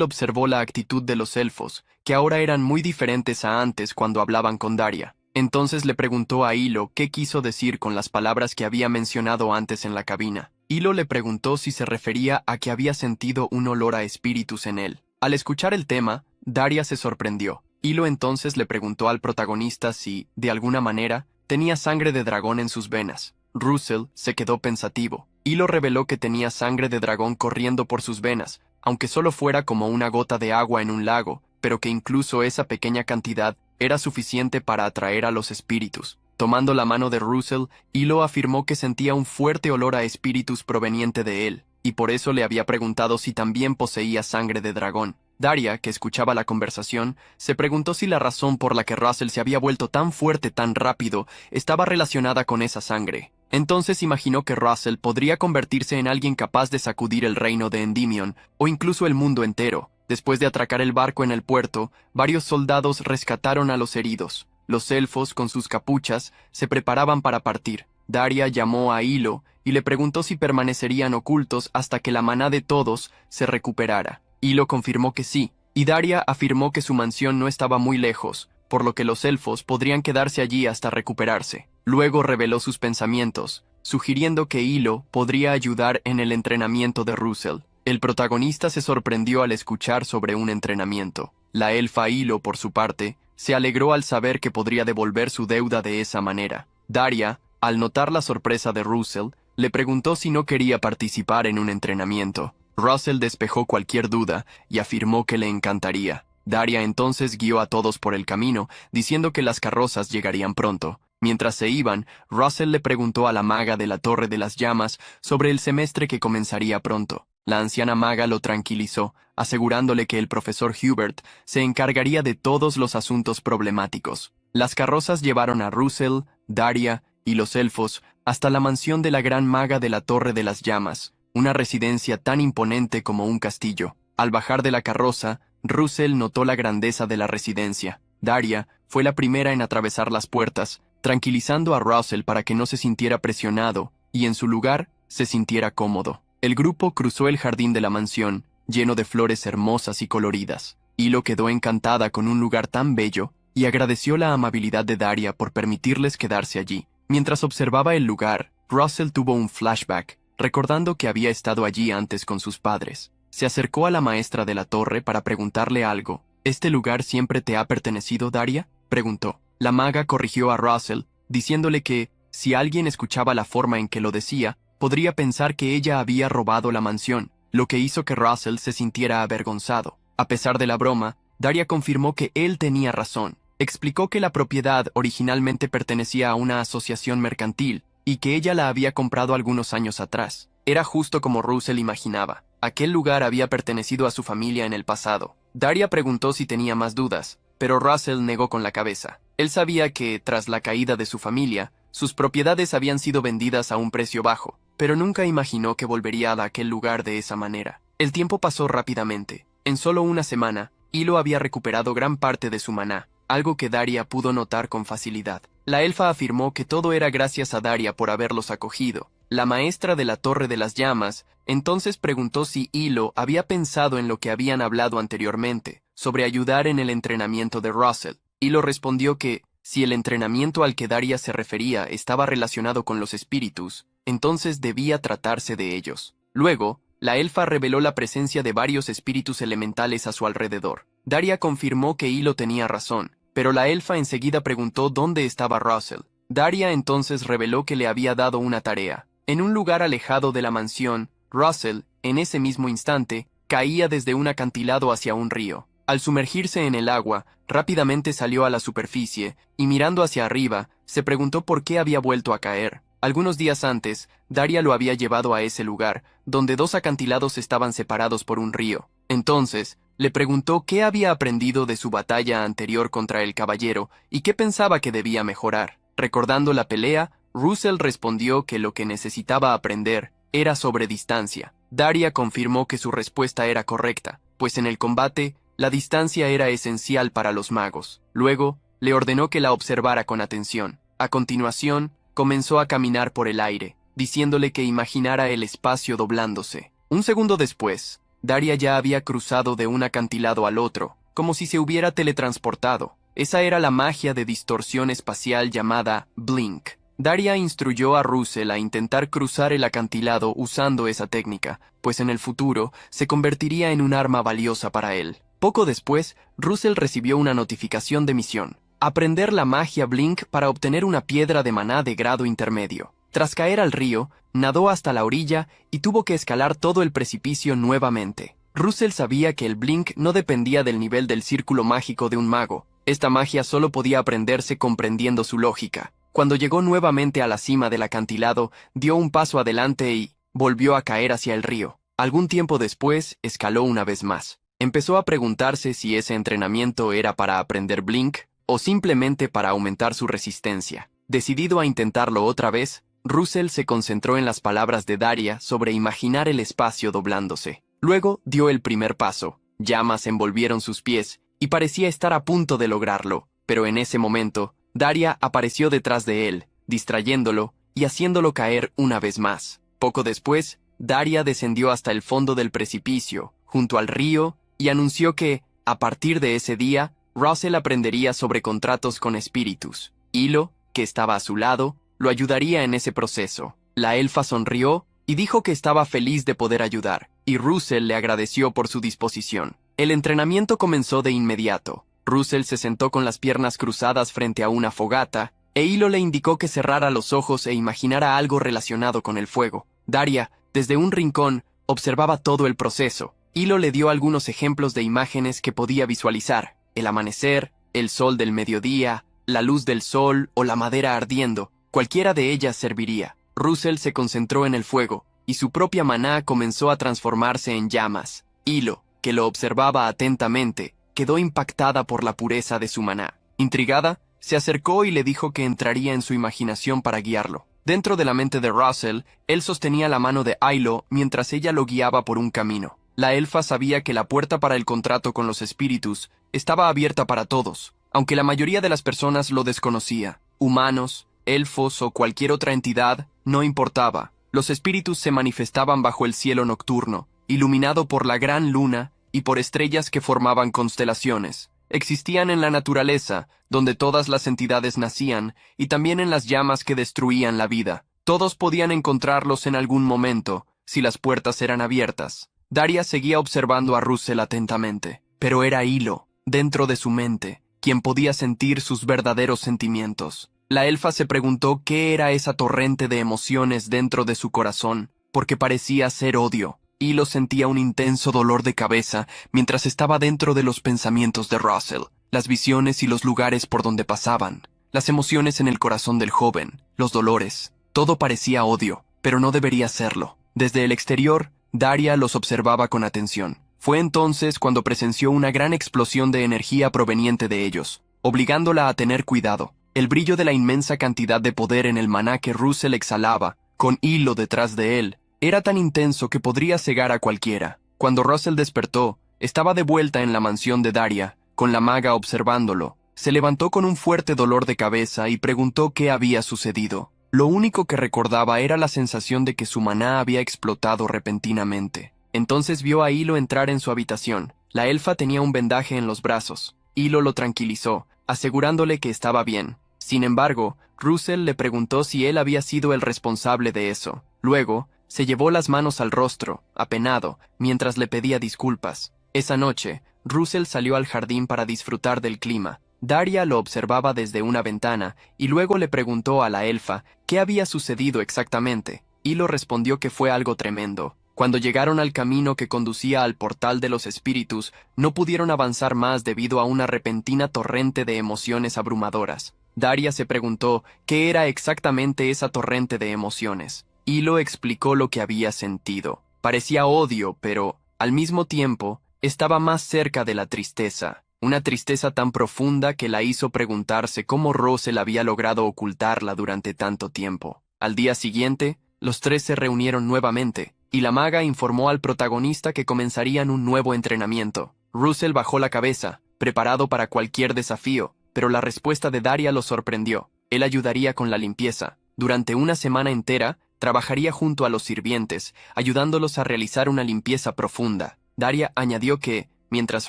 observó la actitud de los elfos, que ahora eran muy diferentes a antes cuando hablaban con Daria. Entonces le preguntó a Hilo qué quiso decir con las palabras que había mencionado antes en la cabina. Hilo le preguntó si se refería a que había sentido un olor a espíritus en él. Al escuchar el tema, Daria se sorprendió. Hilo entonces le preguntó al protagonista si, de alguna manera, tenía sangre de dragón en sus venas. Russell se quedó pensativo. Hilo reveló que tenía sangre de dragón corriendo por sus venas, aunque solo fuera como una gota de agua en un lago, pero que incluso esa pequeña cantidad era suficiente para atraer a los espíritus. Tomando la mano de Russell, Hilo afirmó que sentía un fuerte olor a espíritus proveniente de él, y por eso le había preguntado si también poseía sangre de dragón. Daria, que escuchaba la conversación, se preguntó si la razón por la que Russell se había vuelto tan fuerte tan rápido estaba relacionada con esa sangre. Entonces imaginó que Russell podría convertirse en alguien capaz de sacudir el reino de Endymion, o incluso el mundo entero. Después de atracar el barco en el puerto, varios soldados rescataron a los heridos. Los elfos, con sus capuchas, se preparaban para partir. Daria llamó a Hilo y le preguntó si permanecerían ocultos hasta que la maná de todos se recuperara. Hilo confirmó que sí, y Daria afirmó que su mansión no estaba muy lejos, por lo que los elfos podrían quedarse allí hasta recuperarse. Luego reveló sus pensamientos, sugiriendo que Hilo podría ayudar en el entrenamiento de Russell. El protagonista se sorprendió al escuchar sobre un entrenamiento. La elfa Hilo, por su parte, se alegró al saber que podría devolver su deuda de esa manera. Daria, al notar la sorpresa de Russell, le preguntó si no quería participar en un entrenamiento. Russell despejó cualquier duda y afirmó que le encantaría. Daria entonces guió a todos por el camino, diciendo que las carrozas llegarían pronto. Mientras se iban, Russell le preguntó a la maga de la Torre de las Llamas sobre el semestre que comenzaría pronto. La anciana maga lo tranquilizó, asegurándole que el profesor Hubert se encargaría de todos los asuntos problemáticos. Las carrozas llevaron a Russell, Daria y los elfos hasta la mansión de la gran maga de la Torre de las Llamas, una residencia tan imponente como un castillo. Al bajar de la carroza, Russell notó la grandeza de la residencia. Daria fue la primera en atravesar las puertas, tranquilizando a Russell para que no se sintiera presionado y en su lugar se sintiera cómodo. El grupo cruzó el jardín de la mansión, lleno de flores hermosas y coloridas. Hilo quedó encantada con un lugar tan bello y agradeció la amabilidad de Daria por permitirles quedarse allí. Mientras observaba el lugar, Russell tuvo un flashback, recordando que había estado allí antes con sus padres. Se acercó a la maestra de la torre para preguntarle algo. ¿Este lugar siempre te ha pertenecido, Daria?, preguntó. La maga corrigió a Russell, diciéndole que, si alguien escuchaba la forma en que lo decía, podría pensar que ella había robado la mansión, lo que hizo que Russell se sintiera avergonzado. A pesar de la broma, Daria confirmó que él tenía razón. Explicó que la propiedad originalmente pertenecía a una asociación mercantil y que ella la había comprado algunos años atrás. Era justo como Russell imaginaba. Aquel lugar había pertenecido a su familia en el pasado. Daria preguntó si tenía más dudas, pero Russell negó con la cabeza. Él sabía que, tras la caída de su familia, sus propiedades habían sido vendidas a un precio bajo, pero nunca imaginó que volvería a aquel lugar de esa manera. El tiempo pasó rápidamente. En solo una semana, Hilo había recuperado gran parte de su maná, algo que Daria pudo notar con facilidad. La elfa afirmó que todo era gracias a Daria por haberlos acogido. La maestra de la Torre de las Llamas entonces preguntó si Hilo había pensado en lo que habían hablado anteriormente, sobre ayudar en el entrenamiento de Russell. Hilo respondió que, si el entrenamiento al que Daria se refería estaba relacionado con los espíritus, entonces debía tratarse de ellos. Luego, la elfa reveló la presencia de varios espíritus elementales a su alrededor. Daria confirmó que Hilo tenía razón, pero la elfa enseguida preguntó dónde estaba Russell. Daria entonces reveló que le había dado una tarea. En un lugar alejado de la mansión, Russell, en ese mismo instante, caía desde un acantilado hacia un río. Al sumergirse en el agua, rápidamente salió a la superficie y mirando hacia arriba, se preguntó por qué había vuelto a caer. Algunos días antes, Daria lo había llevado a ese lugar, donde dos acantilados estaban separados por un río. Entonces, le preguntó qué había aprendido de su batalla anterior contra el caballero y qué pensaba que debía mejorar. Recordando la pelea, Russell respondió que lo que necesitaba aprender era sobre distancia. Daria confirmó que su respuesta era correcta, pues en el combate, la distancia era esencial para los magos. Luego, le ordenó que la observara con atención. A continuación, comenzó a caminar por el aire, diciéndole que imaginara el espacio doblándose. Un segundo después, Daria ya había cruzado de un acantilado al otro, como si se hubiera teletransportado. Esa era la magia de distorsión espacial llamada Blink. Daria instruyó a Russell a intentar cruzar el acantilado usando esa técnica, pues en el futuro se convertiría en un arma valiosa para él. Poco después, Russell recibió una notificación de misión: aprender la magia Blink para obtener una piedra de maná de grado intermedio. Tras caer al río, nadó hasta la orilla y tuvo que escalar todo el precipicio nuevamente. Russell sabía que el blink no dependía del nivel del círculo mágico de un mago. Esta magia solo podía aprenderse comprendiendo su lógica. Cuando llegó nuevamente a la cima del acantilado, dio un paso adelante y volvió a caer hacia el río. Algún tiempo después, escaló una vez más. Empezó a preguntarse si ese entrenamiento era para aprender blink o simplemente para aumentar su resistencia. Decidido a intentarlo otra vez, Russell se concentró en las palabras de Daria sobre imaginar el espacio doblándose. Luego dio el primer paso. Llamas envolvieron sus pies y parecía estar a punto de lograrlo, pero en ese momento, Daria apareció detrás de él, distrayéndolo y haciéndolo caer una vez más. Poco después, Daria descendió hasta el fondo del precipicio, junto al río, y anunció que, a partir de ese día, Russell aprendería sobre contratos con espíritus. Hilo, que estaba a su lado, lo ayudaría en ese proceso. La elfa sonrió y dijo que estaba feliz de poder ayudar, y Russell le agradeció por su disposición. El entrenamiento comenzó de inmediato. Russell se sentó con las piernas cruzadas frente a una fogata, e Hilo le indicó que cerrara los ojos e imaginara algo relacionado con el fuego. Daria, desde un rincón, observaba todo el proceso. Hilo le dio algunos ejemplos de imágenes que podía visualizar: el amanecer, el sol del mediodía, la luz del sol o la madera ardiendo. Cualquiera de ellas serviría. Russell se concentró en el fuego, y su propia maná comenzó a transformarse en llamas. Hilo, que lo observaba atentamente, quedó impactada por la pureza de su maná. Intrigada, se acercó y le dijo que entraría en su imaginación para guiarlo. Dentro de la mente de Russell, él sostenía la mano de Hilo mientras ella lo guiaba por un camino. La elfa sabía que la puerta para el contrato con los espíritus estaba abierta para todos, aunque la mayoría de las personas lo desconocía. Humanos, elfos o cualquier otra entidad, no importaba. Los espíritus se manifestaban bajo el cielo nocturno, iluminado por la gran luna y por estrellas que formaban constelaciones. Existían en la naturaleza, donde todas las entidades nacían, y también en las llamas que destruían la vida. Todos podían encontrarlos en algún momento, si las puertas eran abiertas. Daria seguía observando a Russell atentamente, pero era Hilo, dentro de su mente, quien podía sentir sus verdaderos sentimientos. La elfa se preguntó qué era esa torrente de emociones dentro de su corazón, porque parecía ser odio. Hilo sentía un intenso dolor de cabeza mientras estaba dentro de los pensamientos de Russell, las visiones y los lugares por donde pasaban, las emociones en el corazón del joven, los dolores. Todo parecía odio, pero no debería serlo. Desde el exterior, Daria los observaba con atención. Fue entonces cuando presenció una gran explosión de energía proveniente de ellos, obligándola a tener cuidado. El brillo de la inmensa cantidad de poder en el maná que Russell exhalaba, con Hilo detrás de él, era tan intenso que podría cegar a cualquiera. Cuando Russell despertó, estaba de vuelta en la mansión de Daria, con la maga observándolo. Se levantó con un fuerte dolor de cabeza y preguntó qué había sucedido. Lo único que recordaba era la sensación de que su maná había explotado repentinamente. Entonces vio a Hilo entrar en su habitación. La elfa tenía un vendaje en los brazos. Hilo lo tranquilizó, asegurándole que estaba bien. Sin embargo, Russell le preguntó si él había sido el responsable de eso. Luego, se llevó las manos al rostro, apenado, mientras le pedía disculpas. Esa noche, Russell salió al jardín para disfrutar del clima. Daria lo observaba desde una ventana y luego le preguntó a la elfa qué había sucedido exactamente. Hilo respondió que fue algo tremendo. Cuando llegaron al camino que conducía al portal de los espíritus, no pudieron avanzar más debido a una repentina torrente de emociones abrumadoras. Daria se preguntó qué era exactamente esa torrente de emociones. Hilo explicó lo que había sentido. Parecía odio, pero, al mismo tiempo, estaba más cerca de la tristeza. Una tristeza tan profunda que la hizo preguntarse cómo Russell había logrado ocultarla durante tanto tiempo. Al día siguiente, los tres se reunieron nuevamente, y la maga informó al protagonista que comenzarían un nuevo entrenamiento. Russell bajó la cabeza, preparado para cualquier desafío, pero la respuesta de Daria lo sorprendió. Él ayudaría con la limpieza. Durante una semana entera, trabajaría junto a los sirvientes, ayudándolos a realizar una limpieza profunda. Daria añadió que, mientras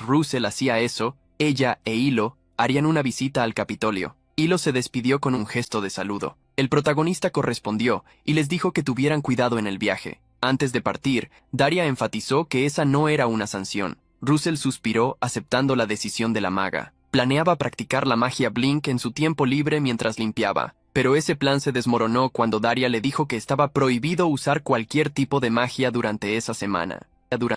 Russell hacía eso, ella e Hilo harían una visita al Capitolio. Hilo se despidió con un gesto de saludo. El protagonista correspondió y les dijo que tuvieran cuidado en el viaje. Antes de partir, Daria enfatizó que esa no era una sanción. Russell suspiró aceptando la decisión de la maga. Planeaba practicar la magia Blink en su tiempo libre mientras limpiaba, pero ese plan se desmoronó cuando Daria le dijo que estaba prohibido usar cualquier tipo de magia durante esa semana.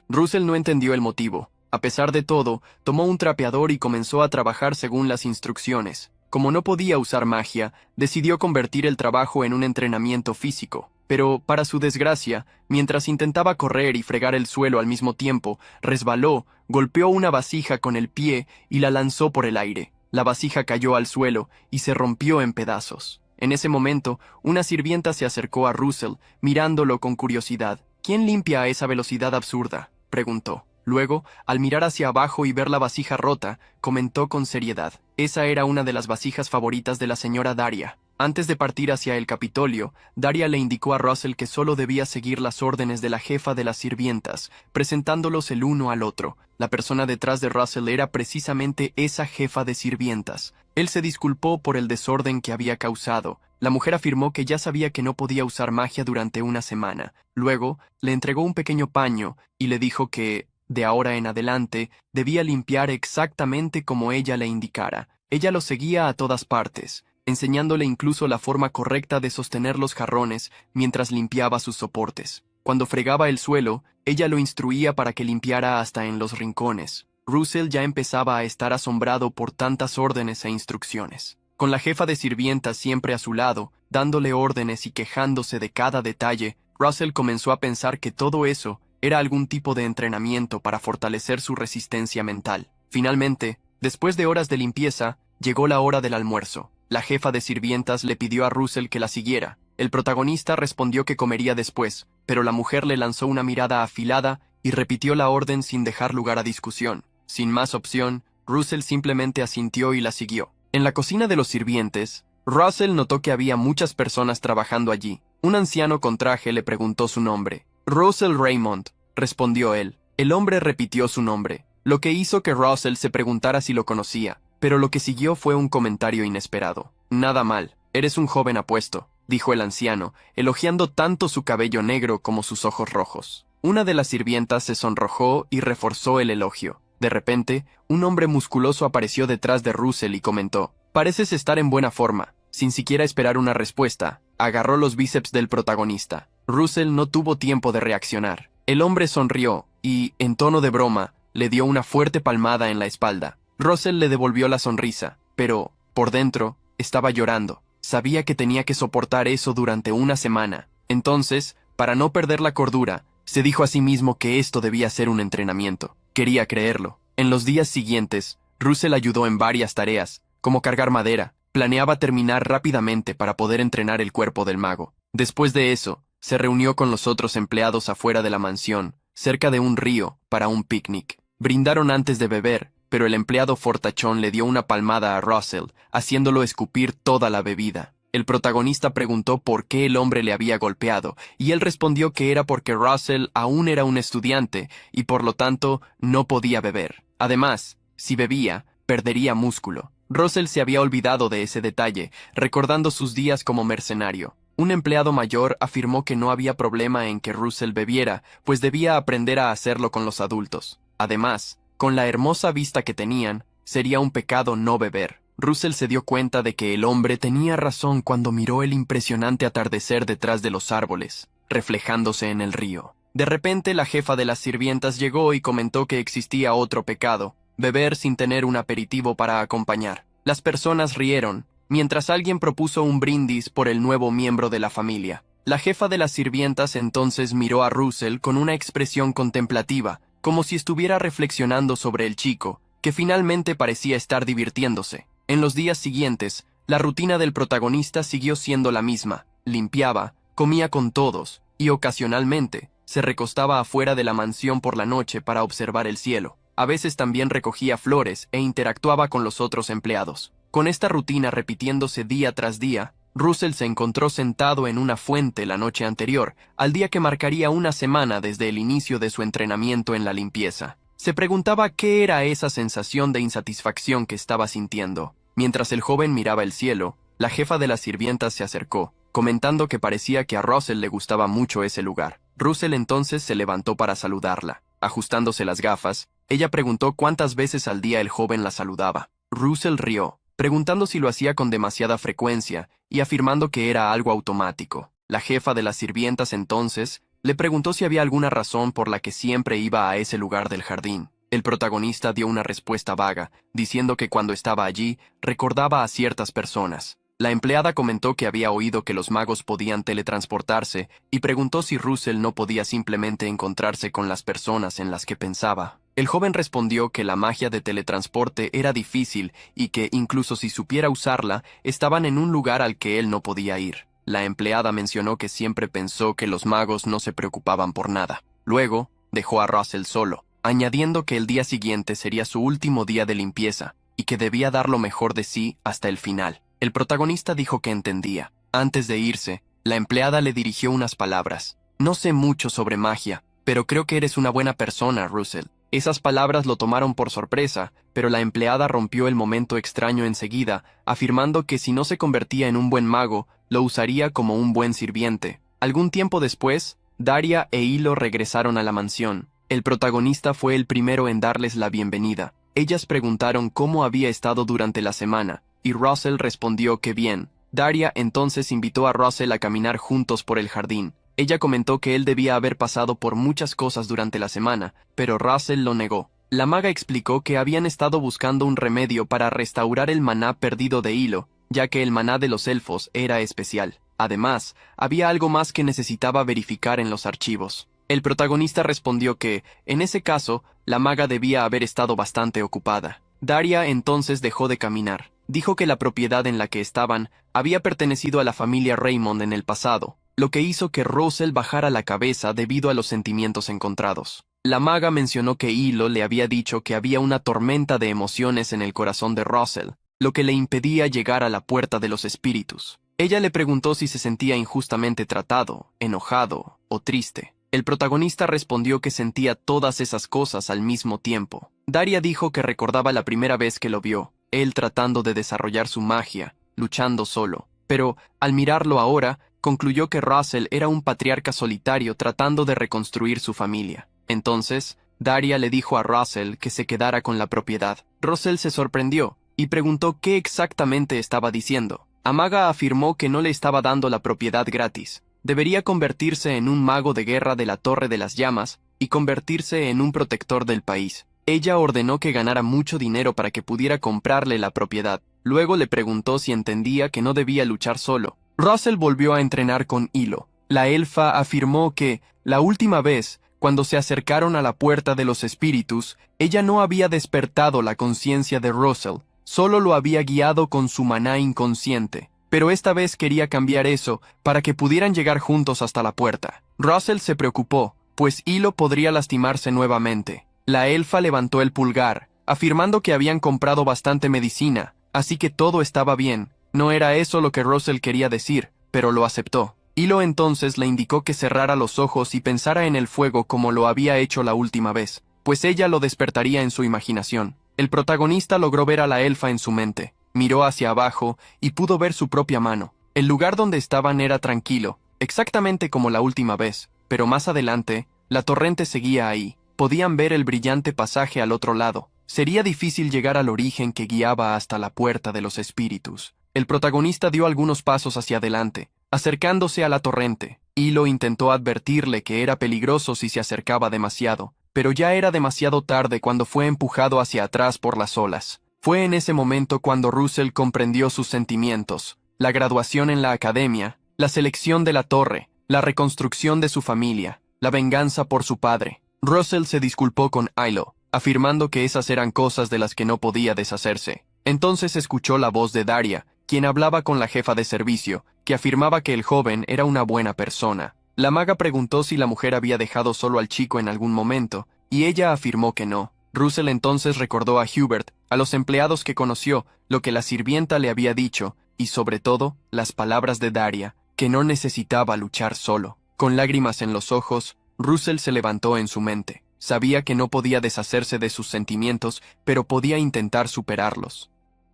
Russell no entendió el motivo. A pesar de todo, tomó un trapeador y comenzó a trabajar según las instrucciones. Como no podía usar magia, decidió convertir el trabajo en un entrenamiento físico. Pero, para su desgracia, mientras intentaba correr y fregar el suelo al mismo tiempo, resbaló, golpeó una vasija con el pie y la lanzó por el aire. La vasija cayó al suelo y se rompió en pedazos. En ese momento, una sirvienta se acercó a Russell, mirándolo con curiosidad. «¿Quién limpia a esa velocidad absurda?», preguntó. Luego, al mirar hacia abajo y ver la vasija rota, comentó con seriedad. Esa era una de las vasijas favoritas de la señora Daria. Antes de partir hacia el Capitolio, Daria le indicó a Russell que solo debía seguir las órdenes de la jefa de las sirvientas, presentándolos el uno al otro. La persona detrás de Russell era precisamente esa jefa de sirvientas. Él se disculpó por el desorden que había causado. La mujer afirmó que ya sabía que no podía usar magia durante una semana. Luego, le entregó un pequeño paño y le dijo que, de ahora en adelante, debía limpiar exactamente como ella le indicara. Ella lo seguía a todas partes, enseñándole incluso la forma correcta de sostener los jarrones mientras limpiaba sus soportes. Cuando fregaba el suelo, ella lo instruía para que limpiara hasta en los rincones. Russell ya empezaba a estar asombrado por tantas órdenes e instrucciones. Con la jefa de sirvientas siempre a su lado, dándole órdenes y quejándose de cada detalle, Russell comenzó a pensar que todo eso era algún tipo de entrenamiento para fortalecer su resistencia mental. Finalmente, después de horas de limpieza, llegó la hora del almuerzo. La jefa de sirvientas le pidió a Russell que la siguiera. El protagonista respondió que comería después, pero la mujer le lanzó una mirada afilada y repitió la orden sin dejar lugar a discusión. Sin más opción, Russell simplemente asintió y la siguió. En la cocina de los sirvientes, Russell notó que había muchas personas trabajando allí. Un anciano con traje le preguntó su nombre. «Russell Raymond», respondió él. El hombre repitió su nombre, lo que hizo que Russell se preguntara si lo conocía, pero lo que siguió fue un comentario inesperado. «Nada mal, eres un joven apuesto», dijo el anciano, elogiando tanto su cabello negro como sus ojos rojos. Una de las sirvientas se sonrojó y reforzó el elogio. De repente, un hombre musculoso apareció detrás de Russell y comentó: «Pareces estar en buena forma». Sin siquiera esperar una respuesta, agarró los bíceps del protagonista. Russell no tuvo tiempo de reaccionar. El hombre sonrió y, en tono de broma, le dio una fuerte palmada en la espalda. Russell le devolvió la sonrisa, pero, por dentro, estaba llorando. Sabía que tenía que soportar eso durante una semana. Entonces, para no perder la cordura, se dijo a sí mismo que esto debía ser un entrenamiento. Quería creerlo. En los días siguientes, Russell ayudó en varias tareas, como cargar madera. Planeaba terminar rápidamente para poder entrenar el cuerpo del mago. Después de eso, se reunió con los otros empleados afuera de la mansión, cerca de un río, para un picnic. Brindaron antes de beber, pero el empleado fortachón le dio una palmada a Russell, haciéndolo escupir toda la bebida. El protagonista preguntó por qué el hombre le había golpeado, y él respondió que era porque Russell aún era un estudiante y por lo tanto no podía beber. Además, si bebía, perdería músculo. Russell se había olvidado de ese detalle, recordando sus días como mercenario. Un empleado mayor afirmó que no había problema en que Russell bebiera, pues debía aprender a hacerlo con los adultos. Además, con la hermosa vista que tenían, sería un pecado no beber. Russell se dio cuenta de que el hombre tenía razón cuando miró el impresionante atardecer detrás de los árboles, reflejándose en el río. De repente, la jefa de las sirvientas llegó y comentó que existía otro pecado: beber sin tener un aperitivo para acompañar. Las personas rieron, mientras alguien propuso un brindis por el nuevo miembro de la familia. La jefa de las sirvientas entonces miró a Russell con una expresión contemplativa, como si estuviera reflexionando sobre el chico, que finalmente parecía estar divirtiéndose. En los días siguientes, la rutina del protagonista siguió siendo la misma. Limpiaba, comía con todos, y ocasionalmente, se recostaba afuera de la mansión por la noche para observar el cielo. A veces también recogía flores e interactuaba con los otros empleados. Con esta rutina repitiéndose día tras día, Russell se encontró sentado en una fuente la noche anterior, al día que marcaría una semana desde el inicio de su entrenamiento en la limpieza. Se preguntaba qué era esa sensación de insatisfacción que estaba sintiendo. Mientras el joven miraba el cielo, la jefa de las sirvientas se acercó, comentando que parecía que a Russell le gustaba mucho ese lugar. Russell entonces se levantó para saludarla. Ajustándose las gafas, ella preguntó cuántas veces al día el joven la saludaba. Russell rió, preguntando si lo hacía con demasiada frecuencia y afirmando que era algo automático. La jefa de las sirvientas entonces Le preguntó si había alguna razón por la que siempre iba a ese lugar del jardín. El protagonista dio una respuesta vaga, diciendo que cuando estaba allí, recordaba a ciertas personas. La empleada comentó que había oído que los magos podían teletransportarse y preguntó si Russell no podía simplemente encontrarse con las personas en las que pensaba. El joven respondió que la magia de teletransporte era difícil y que, incluso si supiera usarla, estaban en un lugar al que él no podía ir. La empleada mencionó que siempre pensó que los magos no se preocupaban por nada. Luego, dejó a Russell solo, añadiendo que el día siguiente sería su último día de limpieza y que debía dar lo mejor de sí hasta el final. El protagonista dijo que entendía. Antes de irse, la empleada le dirigió unas palabras. No sé mucho sobre magia, pero creo que eres una buena persona, Russell. Esas palabras lo tomaron por sorpresa, pero la empleada rompió el momento extraño enseguida, afirmando que si no se convertía en un buen mago, lo usaría como un buen sirviente. Algún tiempo después, Daria e Hilo regresaron a la mansión. El protagonista fue el primero en darles la bienvenida. Ellas preguntaron cómo había estado durante la semana, y Russell respondió que bien. Daria entonces invitó a Russell a caminar juntos por el jardín. Ella comentó que él debía haber pasado por muchas cosas durante la semana, pero Russell lo negó. La maga explicó que habían estado buscando un remedio para restaurar el maná perdido de Hilo, ya que el maná de los elfos era especial. Además, había algo más que necesitaba verificar en los archivos. El protagonista respondió que, en ese caso, la maga debía haber estado bastante ocupada. Daria entonces dejó de caminar. Dijo que la propiedad en la que estaban había pertenecido a la familia Raymond en el pasado, lo que hizo que Russell bajara la cabeza debido a los sentimientos encontrados. La maga mencionó que Hilo le había dicho que había una tormenta de emociones en el corazón de Russell, lo que le impedía llegar a la puerta de los espíritus. Ella le preguntó si se sentía injustamente tratado, enojado o triste. El protagonista respondió que sentía todas esas cosas al mismo tiempo. Daria dijo que recordaba la primera vez que lo vio, él tratando de desarrollar su magia, luchando solo. Pero, al mirarlo ahora, concluyó que Russell era un patriarca solitario tratando de reconstruir su familia. Entonces, Daria le dijo a Russell que se quedara con la propiedad. Russell se sorprendió y preguntó qué exactamente estaba diciendo. Amaga afirmó que no le estaba dando la propiedad gratis. Debería convertirse en un mago de guerra de la Torre de las Llamas y convertirse en un protector del país. Ella ordenó que ganara mucho dinero para que pudiera comprarle la propiedad. Luego le preguntó si entendía que no debía luchar solo. Russell volvió a entrenar con Hilo. La elfa afirmó que, la última vez, cuando se acercaron a la puerta de los espíritus, ella no había despertado la conciencia de Russell, solo lo había guiado con su maná inconsciente. Pero esta vez quería cambiar eso para que pudieran llegar juntos hasta la puerta. Russell se preocupó, pues Hilo podría lastimarse nuevamente. La elfa levantó el pulgar, afirmando que habían comprado bastante medicina, así que todo estaba bien. No era eso lo que Russell quería decir, pero lo aceptó. Hilo entonces le indicó que cerrara los ojos y pensara en el fuego como lo había hecho la última vez, pues ella lo despertaría en su imaginación. El protagonista logró ver a la elfa en su mente. Miró hacia abajo y pudo ver su propia mano. El lugar donde estaban era tranquilo, exactamente como la última vez, pero más adelante, la torrente seguía ahí. Podían ver el brillante pasaje al otro lado. Sería difícil llegar al origen que guiaba hasta la puerta de los espíritus. El protagonista dio algunos pasos hacia adelante, acercándose a la torrente. Hilo intentó advertirle que era peligroso si se acercaba demasiado, pero ya era demasiado tarde cuando fue empujado hacia atrás por las olas. Fue en ese momento cuando Russell comprendió sus sentimientos, la graduación en la academia, la selección de la torre, la reconstrucción de su familia, la venganza por su padre. Russell se disculpó con Hilo, afirmando que esas eran cosas de las que no podía deshacerse. Entonces escuchó la voz de Daria, quien hablaba con la jefa de servicio, que afirmaba que el joven era una buena persona. La maga preguntó si la mujer había dejado solo al chico en algún momento, y ella afirmó que no. Russell entonces recordó a Hubert, a los empleados que conoció, lo que la sirvienta le había dicho, y sobre todo, las palabras de Daria, que no necesitaba luchar solo. Con lágrimas en los ojos, Russell se levantó en su mente. Sabía que no podía deshacerse de sus sentimientos, pero podía intentar superarlos.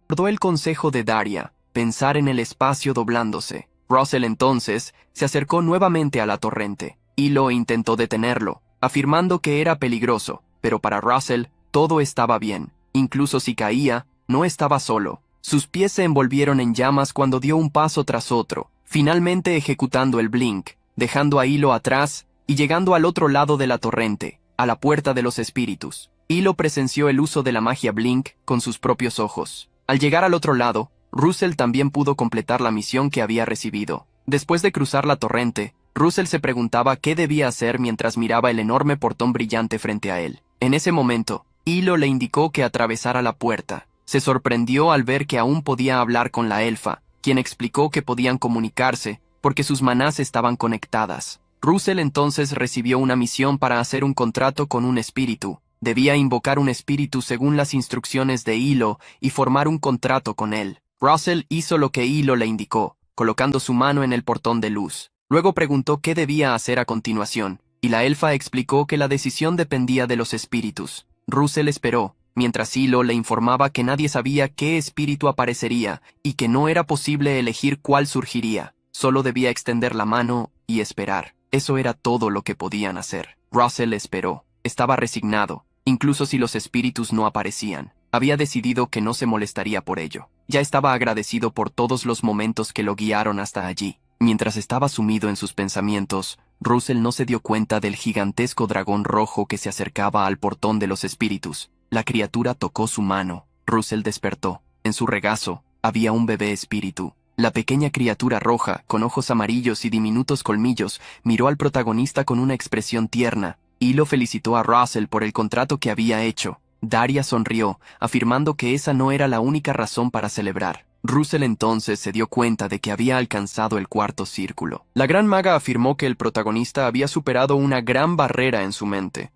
Recordó el consejo de Daria, pensar en el espacio doblándose. Russell entonces se acercó nuevamente a la torrente. Hilo intentó detenerlo, afirmando que era peligroso, pero para Russell todo estaba bien. Incluso si caía, no estaba solo. Sus pies se envolvieron en llamas cuando dio un paso tras otro, finalmente ejecutando el blink, dejando a Hilo atrás y llegando al otro lado de la torrente, a la puerta de los espíritus. Hilo presenció el uso de la magia Blink con sus propios ojos. Al llegar al otro lado, Russell también pudo completar la misión que había recibido. Después de cruzar la torrente, Russell se preguntaba qué debía hacer mientras miraba el enorme portón brillante frente a él. En ese momento, Hilo le indicó que atravesara la puerta. Se sorprendió al ver que aún podía hablar con la elfa, quien explicó que podían comunicarse porque sus manás estaban conectadas. Russell entonces recibió una misión para hacer un contrato con un espíritu. Debía invocar un espíritu según las instrucciones de Hilo y formar un contrato con él. Russell hizo lo que Hilo le indicó, colocando su mano en el portón de luz. Luego preguntó qué debía hacer a continuación, y la elfa explicó que la decisión dependía de los espíritus. Russell esperó, mientras Hilo le informaba que nadie sabía qué espíritu aparecería y que no era posible elegir cuál surgiría. Solo debía extender la mano y esperar. Eso era todo lo que podían hacer. Russell esperó. Estaba resignado, incluso si los espíritus no aparecían. Había decidido que no se molestaría por ello. Ya estaba agradecido por todos los momentos que lo guiaron hasta allí. Mientras estaba sumido en sus pensamientos, Russell no se dio cuenta del gigantesco dragón rojo que se acercaba al portón de los espíritus. La criatura tocó su mano. Russell despertó. En su regazo había un bebé espíritu. La pequeña criatura roja, con ojos amarillos y diminutos colmillos, miró al protagonista con una expresión tierna. Hilo felicitó a Russell por el contrato que había hecho. Daria sonrió, afirmando que esa no era la única razón para celebrar. Russell entonces se dio cuenta de que había alcanzado el cuarto círculo. La gran maga afirmó que el protagonista había superado una gran barrera en su mente.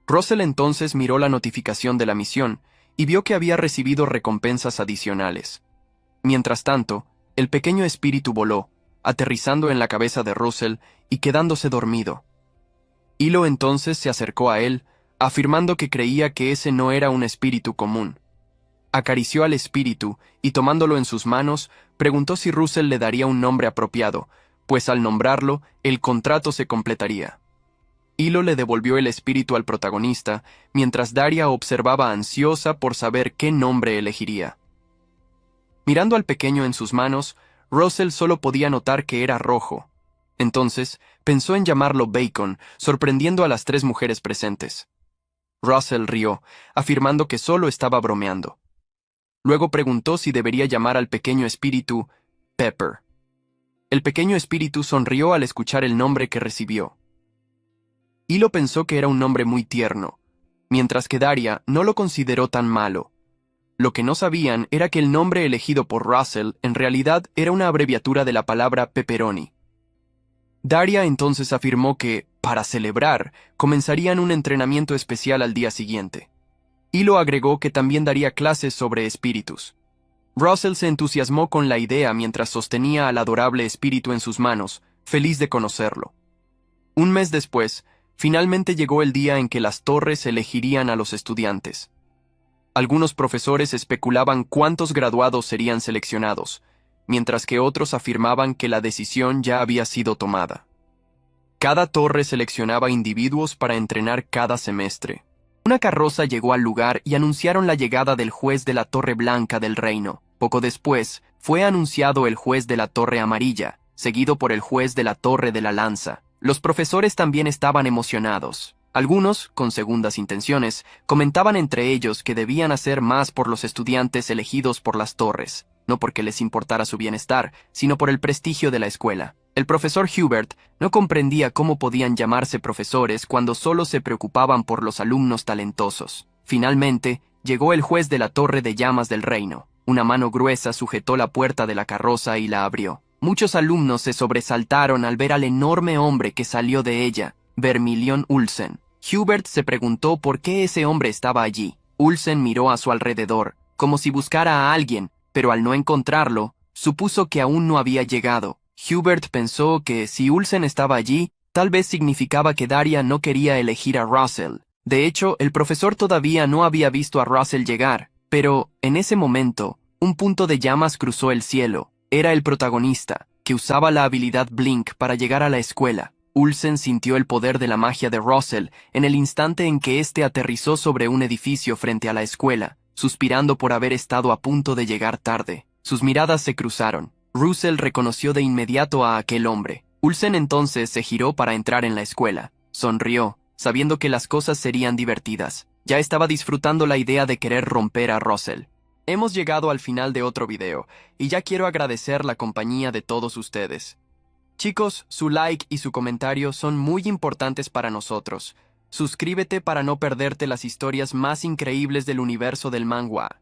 Russell entonces miró la notificación de la misión y vio que había recibido recompensas adicionales. Mientras tanto, el pequeño espíritu voló, aterrizando en la cabeza de Russell y quedándose dormido. Hilo entonces se acercó a él, afirmando que creía que ese no era un espíritu común. Acarició al espíritu y tomándolo en sus manos, preguntó si Russell le daría un nombre apropiado, pues al nombrarlo, el contrato se completaría. Hilo le devolvió el espíritu al protagonista, mientras Daria observaba ansiosa por saber qué nombre elegiría. Mirando al pequeño en sus manos, Russell solo podía notar que era rojo. Entonces, pensó en llamarlo Bacon, sorprendiendo a las 3 mujeres presentes. Russell rió, afirmando que solo estaba bromeando. Luego preguntó si debería llamar al pequeño espíritu Pepper. El pequeño espíritu sonrió al escuchar el nombre que recibió. Hilo pensó que era un nombre muy tierno, mientras que Daria no lo consideró tan malo. Lo que no sabían era que el nombre elegido por Russell en realidad era una abreviatura de la palabra pepperoni. Daria entonces afirmó que, para celebrar, comenzarían un entrenamiento especial al día siguiente. Hilo agregó que también daría clases sobre espíritus. Russell se entusiasmó con la idea mientras sostenía al adorable espíritu en sus manos, feliz de conocerlo. Un mes después, finalmente llegó el día en que las torres elegirían a los estudiantes. Algunos profesores especulaban cuántos graduados serían seleccionados, mientras que otros afirmaban que la decisión ya había sido tomada. Cada torre seleccionaba individuos para entrenar cada semestre. Una carroza llegó al lugar y anunciaron la llegada del juez de la Torre Blanca del Reino. Poco después, fue anunciado el juez de la Torre Amarilla, seguido por el juez de la Torre de la Lanza. Los profesores también estaban emocionados. Algunos, con segundas intenciones, comentaban entre ellos que debían hacer más por los estudiantes elegidos por las torres, no porque les importara su bienestar, sino por el prestigio de la escuela. El profesor Hubert no comprendía cómo podían llamarse profesores cuando solo se preocupaban por los alumnos talentosos. Finalmente, llegó el juez de la Torre de Llamas del Reino. Una mano gruesa sujetó la puerta de la carroza y la abrió. Muchos alumnos se sobresaltaron al ver al enorme hombre que salió de ella, Vermilion Ulsen. Hubert se preguntó por qué ese hombre estaba allí. Ulsen miró a su alrededor, como si buscara a alguien, pero al no encontrarlo, supuso que aún no había llegado. Hubert pensó que si Ulsen estaba allí, tal vez significaba que Daria no quería elegir a Russell. De hecho, el profesor todavía no había visto a Russell llegar, pero, en ese momento, un punto de llamas cruzó el cielo. Era el protagonista, que usaba la habilidad Blink para llegar a la escuela. Ulsen sintió el poder de la magia de Russell en el instante en que éste aterrizó sobre un edificio frente a la escuela, suspirando por haber estado a punto de llegar tarde. Sus miradas se cruzaron. Russell reconoció de inmediato a aquel hombre. Ulsen entonces se giró para entrar en la escuela. Sonrió, sabiendo que las cosas serían divertidas. Ya estaba disfrutando la idea de querer romper a Russell. Hemos llegado al final de otro video, y ya quiero agradecer la compañía de todos ustedes. Chicos, su like y su comentario son muy importantes para nosotros. Suscríbete para no perderte las historias más increíbles del universo del manga.